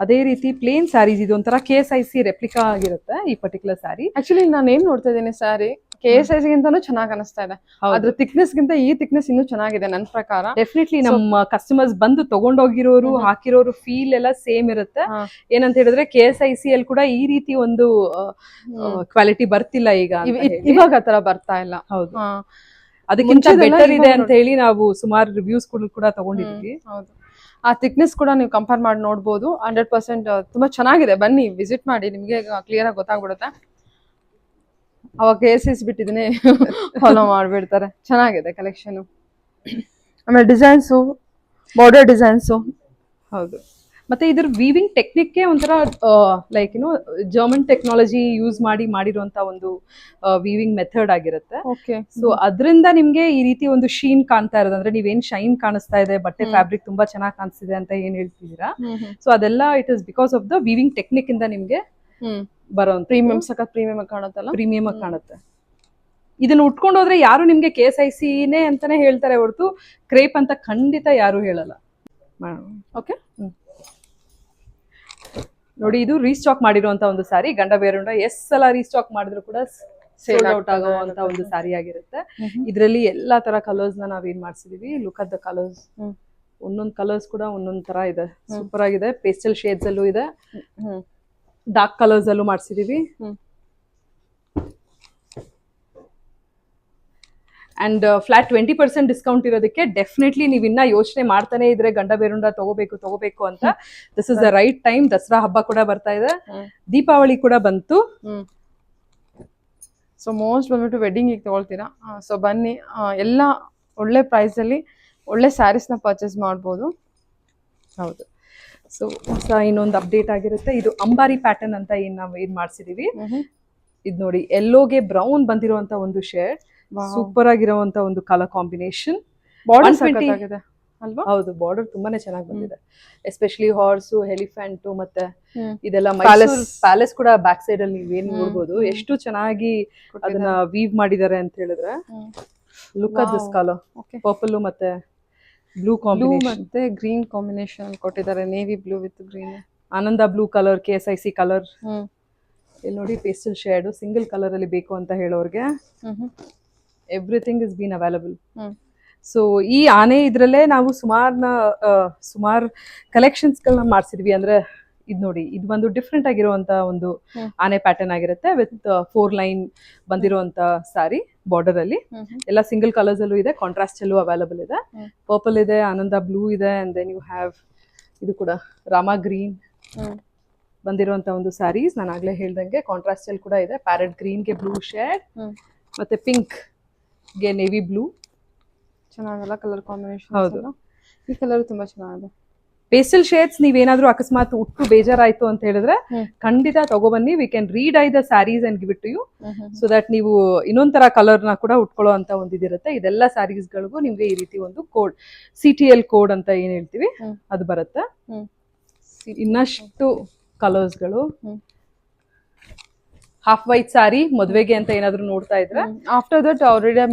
ಅದೇ ರೀತಿ ಪ್ಲೇನ್ ಸ್ಯಾರೀಸ್. ಇದು ಒಂಥರ KSIC ರೆಪ್ಲಿಕಾ ಆಗಿರುತ್ತೆ ಈ ಪರ್ಟಿಕ್ಯುಲರ್ ಸ್ಯಾರಿ. ಆಕ್ಚುಲಿ ನಾನು ಏನ್ ನೋಡ್ತಾ ಇದ್ದೀನಿ, ಸ್ಯಾರಿ KSIC ಗಿಂತಾನು ಚೆನ್ನಾಗಿ ಅನಿಸ್ತಾ ಇದೆ. ಅದ್ರ ಥಿಕ್ನೆಸ್ ಗಿಂತ ಈ ಥಿಕ್ನೆಸ್ ಇನ್ನೂ ಚೆನ್ನಾಗಿದೆ ನನ್ನ ಪ್ರಕಾರ. ಡೆಫಿನೆಟ್ಲಿ ನಮ್ಮ ಕಸ್ಟಮರ್ಸ್ ಬಂದು ತಗೊಂಡೋಗಿರೋರು ಹಾಕಿರೋರು ಫೀಲ್ ಎಲ್ಲ ಸೇಮ್ ಇರುತ್ತೆ. ಏನಂತ ಹೇಳಿದ್ರೆ KSIC ಅಲ್ಲಿ ಕೂಡ ಈ ರೀತಿ ಒಂದು ಕ್ವಾಲಿಟಿ ಬರ್ತಿಲ್ಲ ಈಗ, ಇವಾಗ ಆತರ ಬರ್ತಾ ಇಲ್ಲ. ಹೌದು, ಅದಕ್ಕಿಂತ ಬೆಟರ್ ಇದೆ ಅಂತ ಹೇಳಿ ನಾವು ಸುಮಾರು ರಿವ್ಯೂಸ್ ಕೂಡ ತಗೊಂಡಿದ್ವಿ. ಹೌದು, ಆ ಥಿಕ್ನೆಸ್ ಕೂಡ ನೀವು ಕಂಪೇರ್ ಮಾಡಿ ನೋಡ್ಬೋದು. 100% ತುಂಬಾ ಚೆನ್ನಾಗಿದೆ. ಬನ್ನಿ ವಿಸಿಟ್ ಮಾಡಿ, ನಿಮ್ಗೆ ಕ್ಲಿಯರ್ ಆಗಿ ಗೊತ್ತಾಗ್ಬಿಡುತ್ತೆ. ಅವಾಗ KSIC ಬಿಟ್ಟಿದ್ದೀನಿ ಫಾಲೋ ಮಾಡ್ಬಿಡ್ತಾರೆ. ಚೆನ್ನಾಗಿದೆ ಕಲೆಕ್ಷನ್. ಆಮೇಲೆ ಡಿಸೈನ್ಸು, ಬಾರ್ಡರ್ ಡಿಸೈನ್ಸು. ಹೌದು, ಮತ್ತೆ ಇದ್ರ ವೀವಿಂಗ್ ಟೆಕ್ನಿಕ್ಗೆ ಒಂಥರ ಲೈಕ್ ಜರ್ಮನ್ ಟೆಕ್ನಾಲಜಿ ಯೂಸ್ ಮಾಡಿರುವಂತ ಒಂದು ವೀವಿಂಗ್ ಮೆಥಡ್ ಆಗಿರುತ್ತೆ. ಸೊ ಅದರಿಂದ ನಿಮ್ಗೆ ಈ ರೀತಿ ಒಂದು ಶೀನ್ ಕಾಣ್ತಾ ಇರೋದು, ಅಂದ್ರೆ ನೀವೇನ್ ಶೈನ್ ಕಾಣಿಸ್ತಾ ಇದೆ, ಬಟ್ಟೆ ಫ್ಯಾಬ್ರಿಕ್ ತುಂಬಾ ಚೆನ್ನಾಗಿ ಕಾಣಿಸ್ತಿದೆ ಅಂತ ಏನ್ ಹೇಳ್ತಿದ್ದೀರಾ, ಸೊ ಅದೆಲ್ಲ it is because of the weaving technique ಇಂದ ನಿಮ್ಗೆ ಬರೋ ಪ್ರೀಮಿಯಂ, ಸಖತ್ ಪ್ರೀಮಿಯಂ ಕಾಣುತ್ತಲ್ಲ, ಪ್ರೀಮಿಯಂ ಆಗಿ ಕಾಣುತ್ತೆ. ಇದನ್ನ ಉಟ್ಕೊಂಡು ಹೋದ್ರೆ ಯಾರು ನಿಮ್ಗೆ KSICನೇ ಅಂತಾನೆ ಹೇಳ್ತಾರೆ ಹೊರತು ಕ್ರೇಪ್ ಅಂತ ಖಂಡಿತ ಯಾರು ಹೇಳಲ್ಲ. ಓಕೆ, ನೋಡಿ, ಇದು ರೀಸ್ಟಾಕ್ ಮಾಡಿರುವಂತ ಒಂದು ಸ್ಯಾರಿ. ಗಂಡ ಬೇರುಂಡ ಸಲ ರೀಸ್ಟಾಕ್ ಮಾಡಿದ್ರು ಕೂಡ ಸೇಲ್ ಔಟ್ ಆಗುವಂತ ಒಂದು ಸ್ಯಾರಿ ಆಗಿರುತ್ತೆ. ಇದರಲ್ಲಿ ಎಲ್ಲಾ ತರ ಕಲರ್ಸ್ ನ ನಾವೇನ್ ಮಾಡ್ಸಿದೀವಿ. Look at the colours. ಒಂದೊಂದು ಕಲರ್ಸ್ ಕೂಡ ಒಂದೊಂದ್ ತರ ಇದೆ, ಸೂಪರ್ ಆಗಿದೆ. ಪೇಸ್ಟಲ್ ಶೇಡ್ಸ್ ಅಲ್ಲೂ ಇದೆ. ಡಾರ್ಕ್ ಕಲರ್ಸ್ ಅಲ್ಲೂ ಮಾಡಿಸಿದೀವಿ. ಅಂಡ್ ಫ್ಲಾಟ್ 20% ಡಿಸ್ಕೌಂಟ್ ಇರೋದಕ್ಕೆ ಡೆಫಿನೆಟ್ಲಿ ನೀವು ಇನ್ನ ಯೋಚನೆ ಮಾಡ್ತಾನೆ ಇದ್ರೆ ಗಂಡ ಬೇರುಂಡ ತಗೋಬೇಕು ಅಂತ, this is the right time. Dasara ಹಬ್ಬ ಕೂಡ ಬರ್ತಾ ಇದೆ, ದೀಪಾವಳಿ ಕೂಡ ಬಂತು. ಸೊ ಮೋಸ್ಟ್ ಬಂದ್ಬಿಟ್ಟು ವೆಡ್ಡಿಂಗಿಗೆ ತಗೊಳ್ತೀರಾ, ಸೊ ಬನ್ನಿ, ಎಲ್ಲ ಒಳ್ಳೆ ಪ್ರೈಸಲ್ಲಿ ಒಳ್ಳೆ ಸ್ಯಾರೀಸ್ನ ಪರ್ಚೇಸ್ ಮಾಡ್ಬೋದು. ಹೌದು. ಸೊ ಹೊಸ ಇನ್ನೊಂದು ಅಪ್ಡೇಟ್ ಆಗಿರುತ್ತೆ, ಇದು ಅಂಬಾರಿ ಪ್ಯಾಟರ್ನ್ ಅಂತ ನಾವು ಏನ್ ಮಾಡ್ಸಿದೀವಿ. ಇದು ನೋಡಿ, ಎಲ್ಲೋಗೆ ಬ್ರೌನ್ ಬಂದಿರುವಂತ ಒಂದು ಶೇಡ್, ಸೂಪರ್ ಆಗಿರುವಂತ ಒಂದು ಕಲರ್ ಕಾಂಬಿನೇಷನ್. ಬಾರ್ಡರ್ ಆಗಿದೆ ಅಲ್ವಾ? ಹೌದು, ಬಾರ್ಡರ್ ತುಂಬಾನೇ ಚೆನ್ನಾಗಿ ಬಂದಿದೆ. ಎಸ್ಪೆಷಲಿ ಹಾರ್ಸು, ಎಲಿಫೆಂಟು ಮತ್ತೆ ಇದೆಲ್ಲ ಪ್ಯಾಲೇಸ್ ಕೂಡ ಬ್ಯಾಕ್ ಸೈಡ್ ಅಲ್ಲಿ ನೀವೇನ್ ನೋಡ್ಬೋದು. ಎಷ್ಟು ಚೆನ್ನಾಗಿ ಅದನ್ನ ವೀವ್ ಮಾಡಿದ್ದಾರೆ ಅಂತ ಹೇಳಿದ್ರೆ. Look at this colour, purple ಮತ್ತೆ ಬ್ಲೂ ಕಾಂಬಿನೇಷನ್ ಮತ್ತೆ ಗ್ರೀನ್ ಕಾಂಬಿನೇಷನ್ ಕೊಟ್ಟಿದ್ದಾರೆ, navy blue with green. Ananda blue colour, KSIC colour. ಇಲ್ಲಿ ನೋಡಿ, ಪೇಸ್ಟಲ್ ಶೇಡ್ ಸಿಂಗಲ್ ಕಲರ್ ಅಲ್ಲಿ ಬೇಕು ಅಂತ ಹೇಳೋರ್ಗೆ everything is been available. So ಈ ಆನೆ ಇದ್ರಲ್ಲೇ ನಾವು ಸುಮಾರು ಕಲೆಕ್ಷನ್ಸ್ ಗಳನ್ನ ಮಾಡ್ಸಿದ್ವಿ. ಅಂದ್ರೆ ಇದು ನೋಡಿ, ಇದು ಒಂದು ಡಿಫ್ರೆಂಟ್ ಆಗಿರುವಂತ ಒಂದು ಆನೆ ಪ್ಯಾಟರ್ನ್ ಆಗಿರುತ್ತೆ ವಿತ್ 4 ಲೈನ್ ಬಂದಿರುವಂತ ಸಾರಿ. ಬಾರ್ಡರ್ ಅಲ್ಲಿ ಎಲ್ಲ ಸಿಂಗಲ್ ಕಲರ್ಸ್ ಅಲ್ಲೂ ಇದೆ, ಕಾಂಟ್ರಾಸ್ಟ್ ಅಲ್ಲೂ ಅವೈಲಬಲ್ ಇದೆ. ಪರ್ಪಲ್ ಇದೆ, ಆನಂದ ಬ್ಲೂ ಇದೆ, ಅಂಡ್ ದೆನ್ ಯು ಹ್ಯಾವ್ ಇದು ಕೂಡ ರಾಮ ಗ್ರೀನ್ ಬಂದಿರುವಂತ ಒಂದು ಸ್ಯಾರೀಸ್. ನಾನು ಆಗ್ಲೇ ಹೇಳ್ದಂಗೆ ಕಾಂಟ್ರಾಸ್ಟ್ ಅಲ್ಲಿ ಕೂಡ ಇದೆ. ಪ್ಯಾರೆಟ್ ಗ್ರೀನ್ ಗೆ ಬ್ಲೂ ಶೇಡ್ ಮತ್ತೆ ಪಿಂಕ್ ಗೆ ನೇವಿ ಬ್ಲೂ. ಚೆನ್ನಾಗಲ್ಲ ಕಲರ್ ಕಾಂಬಿನೇಷನ್? ಹೌದು, ಈ ಕಲರ್ ತುಂಬಾ ಚೆನ್ನಾಗಿದೆ. ಪೇಸ್ಟಲ್ ಶೇಡ್ಸ್ ನೀವೇನಾದ್ರೂ ಅಕಸ್ಮಾತ್ ಉಟ್ಟು ಬೇಜಾರಾಯ್ತು ಅಂತ ಹೇಳಿದ್ರೆ ಖಂಡಿತ ತಗೊಬನ್ನಿ. We can redye the saris and give it to you, so that ನೀವು ಇನ್ನೊಂಥರ ಕಲರ್ ನ ಕೂಡ ಉಟ್ಕೊಳ್ಳೋ ಅಂತ ಒಂದಿದಿರುತ್ತೆ. ಇದೆಲ್ಲ ಸ್ಯಾರೀಸ್ ಗಳಿಗೂ ನಿಮ್ಗೆ ಈ ರೀತಿ ಒಂದು ಕೋಡ್, CTL ಕೋಡ್ ಅಂತ ಏನ್ ಹೇಳ್ತೀವಿ ಅದು ಬರುತ್ತೆ. ಇನ್ನಷ್ಟು ಕಲರ್ಸ್ ಗಳು. ಹಾಫ್ ವೈಟ್ ಸಾರಿ ಮದ್ವೆಗೆ ಅಂತ ಏನಾದ್ರು ನೋಡ್ತಾ ಇದ್ರೆ ಆಫ್ಟರ್ ದಟ್ ರೀಡೈ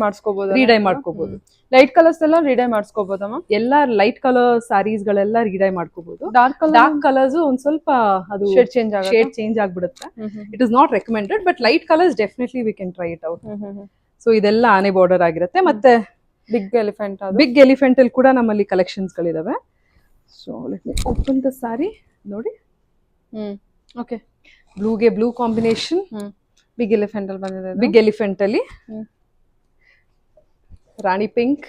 ಮಾಡ್ಕೋಬಹುದು. ಲೈಟ್ ಕಲರ್ಸ್ ಎಲ್ಲ ರೀಡೈ ಮಾಡಿಸ್ಕೋಬಹುದಮ್ಮ? ಎಲ್ಲ ಲೈಟ್ ಕಲರ್ ಸಾರೀಸ್ ಗಳೆಲ್ಲ ರೀಡೈ ಮಾಡ್ಕೋಬಹುದು. ಡಾರ್ಕ್ ಕಲರ್ಸ್ ಒಂದ್ ಸ್ವಲ್ಪ ಅದು ಶೇಡ್ ಚೇಂಜ್ ಆಗ್ಬಿಡುತ್ತೆ. It is not recommended, but light colours definitely we can try it out. So ಇದೆಲ್ಲ ಆನೆ ಬಾರ್ಡರ್ ಆಗಿರುತ್ತೆ. ಮತ್ತೆ ಬಿಗ್ ಎಲಿಫೆಂಟ್ ಅಲ್ಲಿ ಕೂಡ ನಮ್ಮಲ್ಲಿ ಕಲೆಕ್ಷನ್ಸ್ ಗಳಿದಾವೆ. So let me open the sari. ನೋಡಿ, ಓಕೆ, ಬ್ಲೂಗೆ ಬ್ಲೂ ಕಾಂಬಿನೇಷನ್, ಬಿಗ್ ಎಲಿಫೆಂಟ್ ಅಲ್ಲಿ ಬಂದಿದೆ. ಬಿಗ್ ಎಲಿಫೆಂಟ್ ಅಲ್ಲಿ ರಾಣಿ ಪಿಂಕ್,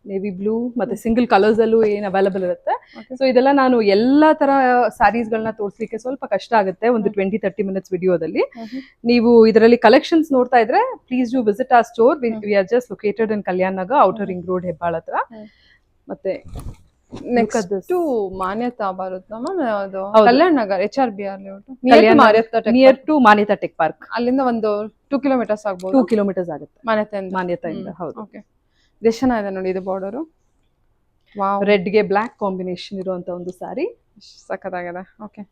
ನೇವಿ ಬ್ಲೂ ಮತ್ತೆ ಸಿಂಗಲ್ ಕಲರ್ಸ್ ಅಲ್ಲೂ ಏನ್ ಅವೈಲಬಲ್ ಇರುತ್ತೆ. ಸೊ ಇದೆಲ್ಲ ನಾನು ಎಲ್ಲಾ ತರ ಸ್ಯಾರೀಸ್ ಗಳನ್ನ ತೋರಿಸ್ಲಿಕ್ಕೆ ಸ್ವಲ್ಪ ಕಷ್ಟ ಆಗುತ್ತೆ ಒಂದು 20-30 ಮಿನಿಟ್ಸ್ ವಿಡಿಯೋದಲ್ಲಿ. ನೀವು ಇದರಲ್ಲಿ ಕಲೆಕ್ಷನ್ಸ್ ನೋಡ್ತಾ ಇದ್ರೆ please do visit our store. We are just located in Kalyan Nagar, outer ring road, Hebbal ಹತ್ರ. ಮತ್ತೆ ನೆಕ್ಸ್ಟ್ ಮಾನ್ಯತಾ ಬರುತ್ತೆ ಅದು Kalyan Nagar, HRBR near to Manyata tech park. ಅಲ್ಲಿಂದ ಒಂದು 2 ಕಿಲೋಮೀಟರ್ಸ್ ಆಗ್ಬೋದು. 2 ಕಿಲೋಮೀಟರ್ಸ್ ಆಗುತ್ತೆ ಮಾನ್ಯತೆಯಿಂದ. ಹೌದು. ಓಕೆ, ಎಷ್ಟು ಚೆನ್ನಾಗಿದೆ ನೋಡಿ ಇದು ಬಾರ್ಡರ್. ವಾವ್, ರೆಡ್ ಗೆ ಬ್ಲಾಕ್ ಕಾಂಬಿನೇಷನ್ ಇರುವಂತ ಒಂದು ಸಾರಿ, ಸಖತ್ತಾಗಿದೆ. ಓಕೆ,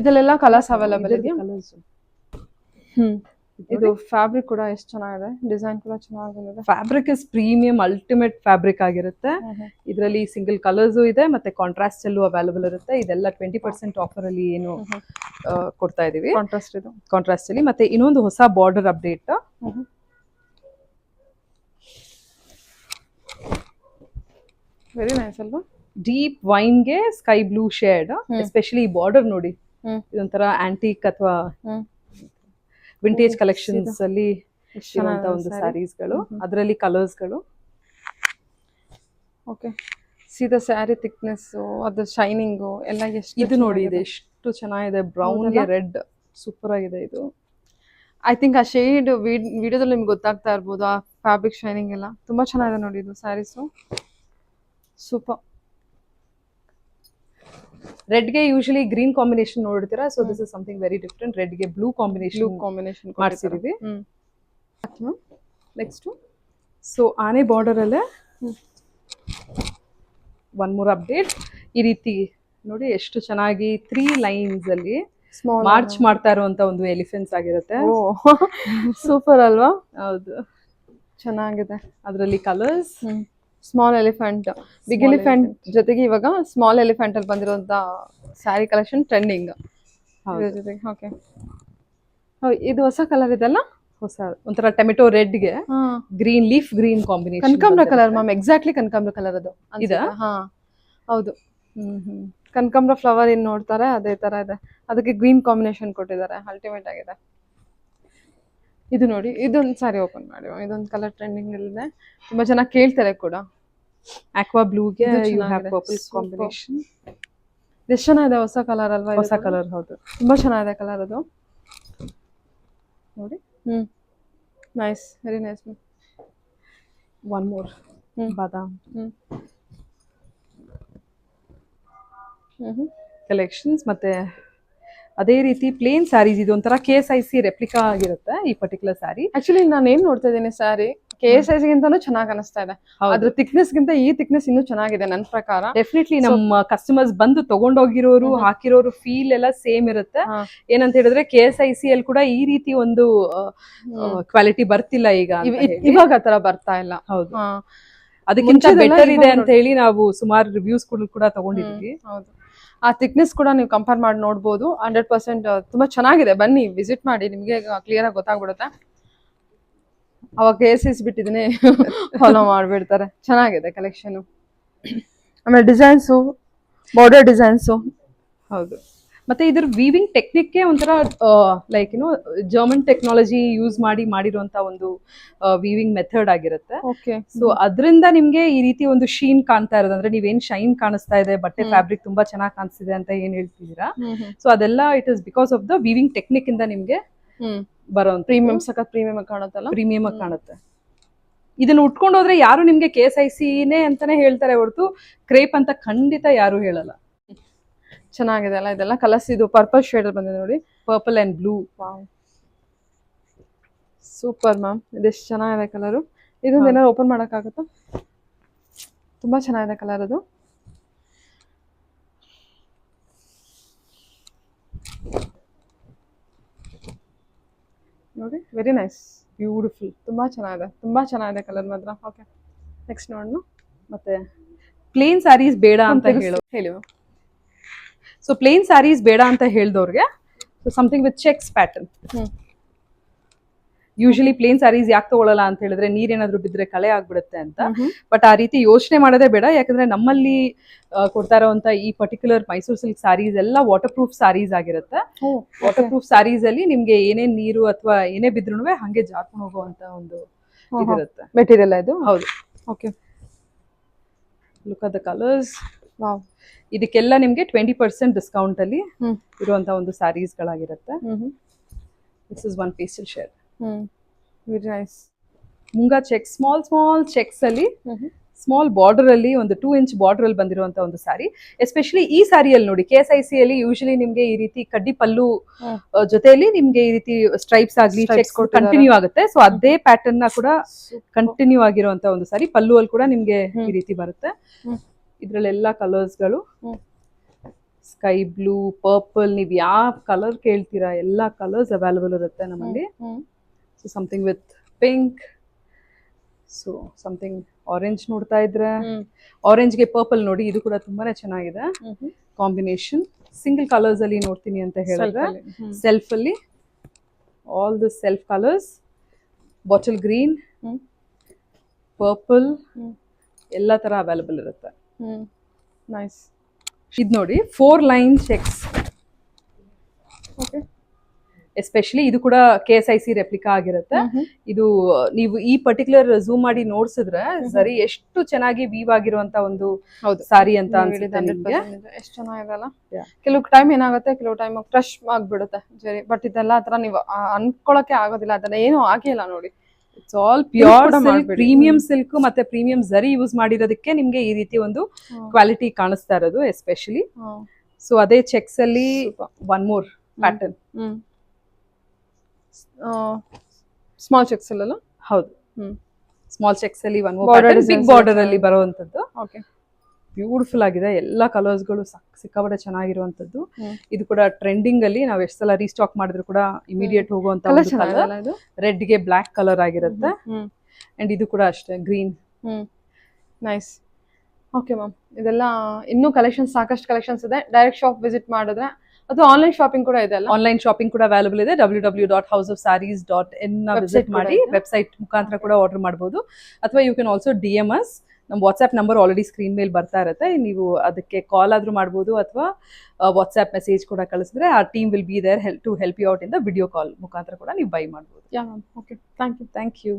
ಇದೆಲ್ಲ ಕಲರ್ಸ್ ಅವೈಲಬಲ್ ಇದೆಯಾ? ಇದು ಫ್ಯಾಬ್ರಿಕ್ ಕೂಡ ಎಷ್ಟು ಚೆನ್ನಾಗಿದೆ, ಡಿಸೈನ್ ಕೂಡ ಚೆನ್ನಾಗಿ ಬಂದಿದೆ. Fabric is premium ultimate fabric ಆಗಿರುತ್ತೆ. ಇದರಲ್ಲಿ ಸಿಂಗಲ್ ಕಲರ್ಸ್ ಇದೆ ಮತ್ತೆ ಕಾಂಟ್ರಾಸ್ಟ್ ಅಲ್ಲೂ ಅವೈಲಬಲ್ ಇರುತ್ತೆ. ಇದೆಲ್ಲ 20% ಆಫರ್ ಅಲ್ಲಿ ಏನು ಕೊಡ್ತಾ ಇದೀವಿ, ಕಾಂಟ್ರಾಸ್ಟ್ ಅಲ್ಲಿ. ಮತ್ತೆ ಇನ್ನೊಂದು ಹೊಸ ಬಾರ್ಡರ್ ಅಪ್ಡೇಟ್, ವೆರಿ ನೈಸ್ ಅಲ್ವಾ? ಡೀಪ್ ವೈನ್ ಗೆ sky blue shade. Especially border ನೋಡಿ, ಇದೊಂಥರ ಆಂಟಿಕ್ ಅಥವಾ ವಿಂಟೇಜ್ ಕಲೆಕ್ಷನ್ಸ್ ಅಲ್ಲಿ ಇರುವಂತ ಒಂದು ಸ್ಯಾರೀಸ್ ಗಳು, ಅದರಲ್ಲಿ ಕಲರ್ಸ್ ಗಳು. ಓಕೆ, ಸೀದಾ ಸ್ಯಾರಿ ಥಿಕ್ನೆಸ್, ಅದು ಶೈನಿಂಗ್ ಎಲ್ಲ ಎಷ್ಟು. ಇದು ನೋಡಿ, ಇದು ಎಷ್ಟು ಚೆನ್ನಾಗಿದೆ, ಬ್ರೌನ್ ಗೆ ರೆಡ್, ಸೂಪರ್ ಆಗಿದೆ ಇದು. ಐ ಥಿಂಕ್ ಆ ಶೇಡ್ ವಿಡಿಯೋದಲ್ಲಿ ನಿಮ್ಗೆ ಗೊತ್ತಾಗ್ತಾ ಇರ್ಬೋದು, ಆ ಫ್ಯಾಬ್ರಿಕ್ ಶೈನಿಂಗ್ ಎಲ್ಲ ತುಂಬಾ ಚೆನ್ನಾಗಿದೆ ನೋಡಿ ಇದು ಸ್ಯಾರೀಸು. ಸೂಪರ್. ರೆಡ್ ಗೆ ಯೂಶಲಿ ಗ್ರೀನ್ ಕಾಂಬಿನೇಷನ್ ನೋಡ್ತೀರಾ, so this is something very different. Red ಗೆ ಬ್ಲೂ ಕಾಂಬಿನೇಷನ್ ಮಾಡ್ಸಿದೀವಿ. ನೆಕ್ಸ್ಟ್, ಸೊ ಆನೆ ಬಾರ್ಡರ್ ಅಲ್ಲೇ ಒನ್ ಮೋರ್ ಅಪ್ಡೇಟ್. ಈ ರೀತಿ ನೋಡಿ, ಎಷ್ಟು ಚೆನ್ನಾಗಿ 3 ಲೈನ್ಸ್ ಅಲ್ಲಿ ಮಾರ್ಚ್ ಮಾಡ್ತಾ ಇರುವಂತ ಒಂದು ಎಲಿಫೆಂಟ್ಸ್ ಆಗಿರುತ್ತೆ. ಸೂಪರ್ ಅಲ್ವಾ? ಹೌದು, ಚೆನ್ನಾಗಿದೆ. ಅದರಲ್ಲಿ colours, small elephant, big elephant ಜೊತೆಗೆ ಇವಾಗ ಸ್ಮಾಲ್ ಎಲಿಫೆಂಟ್ ಅಲ್ಲಿ ಬಂದಿರುವಂತ ಸ್ಯಾರಿ ಕಲೆಕ್ಷನ್ ಟ್ರೆಂಡಿಂಗ್. ಓಕೆ, ಇದು ಹೊಸ ಕಲರ್ ಇದೆಲ್ಲ, ಹೊಸ ಒಂಥರ ಟೊಮೆಟೊ ರೆಡ್ ಗೆ ಗ್ರೀನ್, ಲೀಫ್ ಗ್ರೀನ್ ಕಾಂಬಿನೇಷನ್. ಕನಕಾಂಬರ ಕಲರ್ ಮ್ಯಾಮ್, ಎಕ್ಸಾಕ್ಟ್ಲಿ ಕನಕಾಂಬರ ಕಲರ್ ಅದು. ಇದಾ? ಹಾ ಹೌದು. ಕನಕಾಂಬರ ಫ್ಲವರ್ ಏನ್ ನೋಡ್ತಾರೆ ಅದೇ ತರ ಇದೆ, ಅದಕ್ಕೆ ಗ್ರೀನ್ ಕಾಂಬಿನೇಷನ್ ಕೊಟ್ಟಿದ್ದಾರೆ, ಅಲ್ಟಿಮೇಟ್ ಆಗಿದೆ. ಇದು ನೋಡಿ, ಇದೊಂದು ಸಾರಿ ಓಪನ್ ಮಾಡಿ, ಇದೊಂದು ಕಲರ್ ಟ್ರೆಂಡಿಂಗ್ ಇದೆ, ತುಂಬಾ ಚೆನ್ನಾಗಿ ಕೇಳ್ತಾರೆ ಕೂಡ. ಆಕ್ವಾ ಬ್ಲೂಗೆ ಇದು ಯು ಹ್ಯಾವ್ ಚೆನ್ನಾಗಿದೆ. Purple Super. ಕಾಂಬಿನೇಷನ್. ಎಷ್ಟು ಚೆನ್ನಾಗಿದೆ, ಹೊಸ ಕಲರ್ ಅಲ್ವಾ? ಹೊಸ ಕಲರ್, ಹೌದು. ತುಂಬಾ ಚೆನ್ನಾಗಿದೆ ಕಲರ್ ಅದು ನೋಡಿ. Nice, very nice. One more ಬಾದಾಮ್ ಕಲೆಕ್ಷನ್ಸ್. ಮತ್ತೆ ಅದೇ ರೀತಿ ಪ್ಲೇನ್ ಸ್ಯಾರೀಸ್, ಇದು ಒಂಥರ KSIC ರೆಪ್ಲಿಕಾ ಆಗಿರುತ್ತೆ ಈ ಪರ್ಟಿಕ್ಯುಲರ್ ಸ್ಯಾರಿ. ಆಕ್ಚುಲಿ ನಾನು ಏನ್ ನೋಡ್ತಾ ಇದ್ದೀನಿ, ಸ್ಯಾರಿ KSIC ಗಿಂತಾನು ಚೆನ್ನಾಗಿ ಅನಿಸ್ತಾ ಇದೆ. ಅದ್ರ ಥಿಕ್ನೆಸ್ ಗಿಂತ ಈ ಥಿಕ್ನೆಸ್ ಇನ್ನೂ ಚೆನ್ನಾಗಿದೆ ನನ್ನ ಪ್ರಕಾರ. ಡೆಫಿನೆಟ್ಲಿ ನಮ್ಮ ಕಸ್ಟಮರ್ಸ್ ಬಂದು ತಗೊಂಡೋಗಿರೋರು ಹಾಕಿರೋರು ಫೀಲ್ ಎಲ್ಲ ಸೇಮ್ ಇರುತ್ತೆ. ಏನಂತ ಹೇಳಿದ್ರೆ KSIC ಅಲ್ಲಿ ಕೂಡ ಈ ರೀತಿ ಒಂದು ಕ್ವಾಲಿಟಿ ಬರ್ತಿಲ್ಲ ಈಗ ಇವಾಗ ಆತರ ಬರ್ತಾ ಇಲ್ಲ. ಹೌದು, ಅದಕ್ಕಿಂತ ಬೆಟರ್ ಇದೆ ಅಂತ ಹೇಳಿ ನಾವು ಸುಮಾರು ರಿವ್ಯೂಸ್ ಕೂಡ ತಗೊಂಡಿದ್ವಿ. ಹೌದು, ಆ ಥಿಕ್ನೆಸ್ ಕೂಡ ನೀವು ಕಂಪೇರ್ ಮಾಡಿ ನೋಡ್ಬೋದು. 100% ತುಂಬಾ ಚೆನ್ನಾಗಿದೆ. ಬನ್ನಿ ವಿಸಿಟ್ ಮಾಡಿ, ನಿಮ್ಗೆ ಕ್ಲಿಯರ್ ಆಗಿ ಗೊತ್ತಾಗ್ಬಿಡುತ್ತೆ. ಅವಾಗ KSIC ಬಿಟ್ಟಿದ್ದೀನಿ ಫಾಲೋ ಮಾಡ್ಬಿಡ್ತಾರೆ. ಚೆನ್ನಾಗಿದೆ ಕಲೆಕ್ಷನ್. ಆಮೇಲೆ ಡಿಸೈನ್ಸು, ಬಾರ್ಡರ್ ಡಿಸೈನ್ಸು. ಹೌದು, ಮತ್ತೆ ಇದ್ರ ವೀವಿಂಗ್ ಟೆಕ್ನಿಕ್ಗೆ ಒಂಥರ ಲೈಕ್ ಜರ್ಮನ್ ಟೆಕ್ನಾಲಜಿ ಯೂಸ್ ಮಾಡಿರುವಂತ ಒಂದು ವೀವಿಂಗ್ ಮೆಥಡ್ ಆಗಿರುತ್ತೆ. ಓಕೆ. ಸೊ ಅದರಿಂದ ನಿಮ್ಗೆ ಈ ರೀತಿ ಒಂದು ಶೀನ್ ಕಾಣ್ತಾ ಇರೋದು, ಅಂದ್ರೆ ನೀವೇನ್ ಶೈನ್ ಕಾಣಿಸ್ತಾ ಇದೆ, ಬಟ್ಟೆ ಫ್ಯಾಬ್ರಿಕ್ ತುಂಬಾ ಚೆನ್ನಾಗಿ ಕಾಣಿಸ್ತಿದೆ ಅಂತ ಏನ್ ಹೇಳ್ತಿದ್ದೀರಾ, ಸೊ ಅದೆಲ್ಲ it is because of the weaving technique ಇಂದ ನಿಮ್ಗೆ ಬರೋ ಪ್ರೀಮಿಯಂ, ಸಖತ್ ಪ್ರೀಮಿಯಂ ಕಾಣುತ್ತಲ್ಲ, ಪ್ರೀಮಿಯಂ ಆಗಿ ಕಾಣುತ್ತೆ. ಇದನ್ನ ಉಟ್ಕೊಂಡು ಹೋದ್ರೆ ಯಾರು ನಿಮ್ಗೆ KSICನೇ ಅಂತಾನೆ ಹೇಳ್ತಾರೆ ಹೊರತು ಕ್ರೇಪ್ ಅಂತ ಖಂಡಿತ ಯಾರು ಹೇಳಲ್ಲ. ಚೆನ್ನಾಗಿದೆ ಅಲ್ಲ ಇದೆಲ್ಲ ಕಲರ್ಸ್. ಇದು ಪರ್ಪಲ್ ಶೇಡ್ ಅಲ್ಲಿ ಬಂದಿದೆ ನೋಡಿ, purple and blue. Super ma'am, ಇದೆಷ್ಟು ಚೆನ್ನಾಗಿದೆ ಕಲರು. ಇದೊಂದು ಏನಾದ್ರು ಓಪನ್ ಮಾಡೋಕ್ಕಾಗುತ್ತಾ? ತುಂಬಾ ಚೆನ್ನಾಗಿದೆ ಕಲರ್ ಅದು. ನೋಡಿ, ವೆರಿ ನೈಸ್, ಬ್ಯೂಟಿಫುಲ್, ತುಂಬಾ ಚೆನ್ನಾಗಿದೆ ಕಲರ್ ಮಾತ್ರ. ಓಕೆ, ನೆಕ್ಸ್ಟ್ ನೋಡೋಣ. ಮತ್ತೆ ಪ್ಲೇನ್ ಸ್ಯಾರೀಸ್ ಬೇಡ ಅಂತ ಹೇಳಿ. ಸೊ ಪ್ಲೇನ್ ಸ್ಯಾರೀಸ್ ಬೇಡ ಅಂತ ಹೇಳಿದವ್ರಿಗೆ something with checks pattern. Usually plain saris ಯಾಕೆ ತಗೊಳ್ಳಲ್ಲ ಅಂತ ಹೇಳಿದ್ರೆ ನೀರೇನಾದ್ರೂ ಬಿದ್ರೆ ಕಳೆ ಆಗ್ಬಿಡುತ್ತೆ ಅಂತ. ಬಟ್ ಆ ರೀತಿ ಯೋಚನೆ ಮಾಡೋದೇ ಬೇಡ, ಯಾಕಂದ್ರೆ ನಮ್ಮಲ್ಲಿ ಕೊಡ್ತಾ ಇರೋಂತ ಈ ಪರ್ಟಿಕ್ಯುಲರ್ ಮೈಸೂರು ಸಿಲ್ಕ್ ಸ್ಯಾರೀಸ್ ಎಲ್ಲ ವಾಟರ್ ಪ್ರೂಫ್ ಸ್ಯಾರೀಸ್ ಆಗಿರುತ್ತೆ. ವಾಟರ್ ಪ್ರೂಫ್ ಸ್ಯಾರೀಸ್ ಅಲ್ಲಿ ನಿಮ್ಗೆ ಏನೇನ್ ನೀರು ಅಥವಾ ಏನೇ ಬಿದ್ರೂ ಹಂಗೆ ಜಾರ್ಕೊಂಡು ಹೋಗುವಂತ ಒಂದು ಇದಿರುತ್ತೆ ಮೆಟೀರಿಯಲ್ ಇದು. ಹೌದು. Okay, look at the colours. Wow, ಇದಕ್ಕೆಲ್ಲ ನಿಮ್ಗೆ 20% ಡಿಸ್ಕೌಂಟ್ ಅಲ್ಲಿ ಇರುವಂತ ಒಂದು ಸ್ಯಾರೀಸ್ ಗಳಾಗಿರುತ್ತೆ. This is one pastel shade. Very nice. Munga check, small checks ಅಲ್ಲಿ ಸ್ಮಾಲ್ ಬಾರ್ಡರ್ ಅಲ್ಲಿ ಒಂದು 2 ಇಂಚ್ ಬಾರ್ಡರ್ ಅಲ್ಲಿ ಬಂದಿರುವಂತ ಒಂದು ಸ್ಯಾರಿ. ಎಸ್ಪೆಷಲಿ ಈ ಸ್ಯಾರಿಯಲ್ಲಿ ನೋಡಿ, KSIC ಅಲ್ಲಿ ಯೂಶಲಿ ನಿಮ್ಗೆ ಈ ರೀತಿ ಕಡ್ಡಿ ಪಲ್ಲು ಜೊತೆಯಲ್ಲಿ ನಿಮ್ಗೆ ಈ ರೀತಿ ಸ್ಟ್ರೈಪ್ಸ್ ಆಗ್ಲಿ ಚೆಕ್ಸ್ ಕಂಟಿನ್ಯೂ ಆಗುತ್ತೆ. ಸೊ ಅದೇ ಪ್ಯಾಟರ್ನ್ ನ ಕೂಡ ಕಂಟಿನ್ಯೂ ಆಗಿರುವಂತ ಒಂದು ಸ್ಯಾರಿ. ಪಲ್ಲು ಅಲ್ಲಿ ಕೂಡ ನಿಮ್ಗೆ ಈ ರೀತಿ ಬರುತ್ತೆ. ಇದ್ರಲ್ಲೆಲ್ಲ ಕಲರ್ಸ್ ಗಳು ಸ್ಕೈ ಬ್ಲೂ, ಪರ್ಪಲ್, ನೀವ್ ಯಾವ ಕಲರ್ ಕೇಳ್ತೀರಾ ಎಲ್ಲಾ ಕಲರ್ಸ್ ಅವೈಲಬಲ್ ಇರುತ್ತೆ ನಮ್ಮಲ್ಲಿ. So something with pink, so something orange ನೋಡ್ತಾ ಇದ್ರೆ, ಆರೆಂಜ್ಗೆ ಪರ್ಪಲ್ ನೋಡಿ, ಇದು ಕೂಡ ತುಂಬಾನೇ ಚೆನ್ನಾಗಿದೆ ಕಾಂಬಿನೇಷನ್. ಸಿಂಗಲ್ ಕಲರ್ಸ್ ಅಲ್ಲಿ ನೋಡ್ತೀನಿ ಅಂತ ಹೇಳಿದ್ರೆ ಸೆಲ್ಫ್ ಅಲ್ಲಿ all the self colours, bottle green, purple, ಎಲ್ಲ ತರ ಅವೈಲಬಲ್ ಇರುತ್ತೆ. ನೈಸ್. ಇದು ನೋಡಿ 4 ಲೈನ್ ಚೆಕ್ಸ್. ಓಕೆ, ಎಸ್ಪೆಷಲಿ ಇದು ಕೂಡ KSIC ರೆಪ್ಲಿಕಾ ಆಗಿರುತ್ತೆ. ಇದು ನೀವು ಈ ಪರ್ಟಿಕ್ಯುಲರ್ ಝೂಮ್ ಮಾಡಿ ನೋಡ್ಸಿದ್ರೆ ಸರಿ ಎಷ್ಟು ಚೆನ್ನಾಗಿ ವೀವ್ ಆಗಿರುವಂತ ಒಂದು ಸಾರಿ ಅಂತ ಅನ್ಸುತ್ತೆ ನಿಮ್ಗೆ. ಎಷ್ಟು ಚೆನ್ನಾಗಿದೆ ಅಲ್ಲ. ಕೆಲವು ಟೈಮ್ ಏನಾಗುತ್ತೆ, ಕೆಲವು ಟೈಮ್ ಕ್ರಶ್ ಆಗ್ಬಿಡುತ್ತೆ ಜರಿ, ಬಟ್ ಇದೆಲ್ಲ ಆತರ ನೀವು ಅನ್ಕೊಳಕ್ಕೆ ಆಗೋದಿಲ್ಲ, ಅದನ್ನ ಏನು ಆಗಿಲ್ಲ ನೋಡಿ. It's all pure silk, premium silk ಮತ್ತೆ ಪ್ರೀಮಿಯಂ ಝರಿ ಯೂಸ್ ಮಾಡಿರೋದಕ್ಕೆ ನಿಮ್ಗೆ ಈ ರೀತಿ ಒಂದು ಕ್ವಾಲಿಟಿ ಕಾಣಿಸ್ತಾ ಇರೋದು ಎಸ್ಪೆಷಲಿ. ಸೊ ಅದೇ ಚೆಕ್ಸ್ ಅಲ್ಲಿ one more pattern. Small checks ಅಲ್ಲ? ಹೌದು, ಸ್ಮಾಲ್ ಚೆಕ್ಸ್ ಅಲ್ಲಿ one more pattern, big border ಅಲ್ಲಿ ಬರುವಂತದ್ದು. ಓಕೆ, ಬ್ಯೂಟಿಫುಲ್ ಆಗಿದೆ. ಎಲ್ಲಾ ಕಲರ್ಸ್ ಗಳು ಸಿಕ್ಕಾಪಟ್ಟೆ ಚೆನ್ನಾಗಿರುವಂತದ್ದು. ಇದು ಕೂಡ ಟ್ರೆಂಡಿಂಗ್ ಅಲ್ಲಿ ನಾವ್ ಎಷ್ಟು ಸಲ ರೀಸ್ಟಾಕ್ ಮಾಡಿದ್ರು ಕೂಡ ಇಮಿಡಿಯೇಟ್ ಹೋಗುವಂತ ಕಲರ್. ರೆಡ್ ಗೆ ಬ್ಲಾಕ್ ಕಲರ್ ಆಗಿರುತ್ತೆ. ಅಂಡ್ ಇದು ಕೂಡ ಅಷ್ಟೇ ಗ್ರೀನ್. ನೈಸ್. ಓಕೆ ಮ್ಯಾಮ್, ಇದೆಲ್ಲ ಇನ್ನೂ ಕಲೆಕ್ಷನ್ಸ್, ಸಾಕಷ್ಟು ಕಲೆಕ್ಷನ್ಸ್ ಇದೆ. ಡೈರೆಕ್ಟ್ ಶಾಪ್ ವಿಸಿಟ್ ಮಾಡಿದ್ರೆ ಅಥವಾ ಆನ್ಲೈನ್ ಶಾಪಿಂಗ್ ಕೂಡ ಇದೆ ಅಲ್ಲ? ಆನ್ಲೈನ್ ಶಾಪಿಂಗ್ ಕೂಡ ಅವೈಲಬಲ್ ಇದೆ. www.houseofsarees.in ವಿಸಿಟ್ ಮಾಡಿ ವೆಬ್ಸೈಟ್ ಮುಖಾಂತರ ಕೂಡ ಆರ್ಡರ್ ಮಾಡಬಹುದು. ಅಥವಾ you can also DM us. ನಮ್ಮ ವಾಟ್ಸ್ಆ್ಯಪ್ ನಂಬರ್ ಆಲ್ರೆಡಿ ಸ್ಕ್ರೀನ್ ಮೇಲೆ ಬರ್ತಾ ಇರುತ್ತೆ, ನೀವು ಅದಕ್ಕೆ ಕಾಲ್ ಆದರೂ ಮಾಡ್ಬೋದು ಅಥವಾ ವಾಟ್ಸ್ಆ್ಯಪ್ ಮೆಸೇಜ್ ಕೂಡ ಕಳಿಸಿದ್ರೆ ಆ team will be there to help you out in the video call ಮುಖಾಂತರ ಕೂಡ ನೀವು ಬೈ ಮಾಡ್ಬೋದು. Yeah ma'am, okay, thank you. Thank you.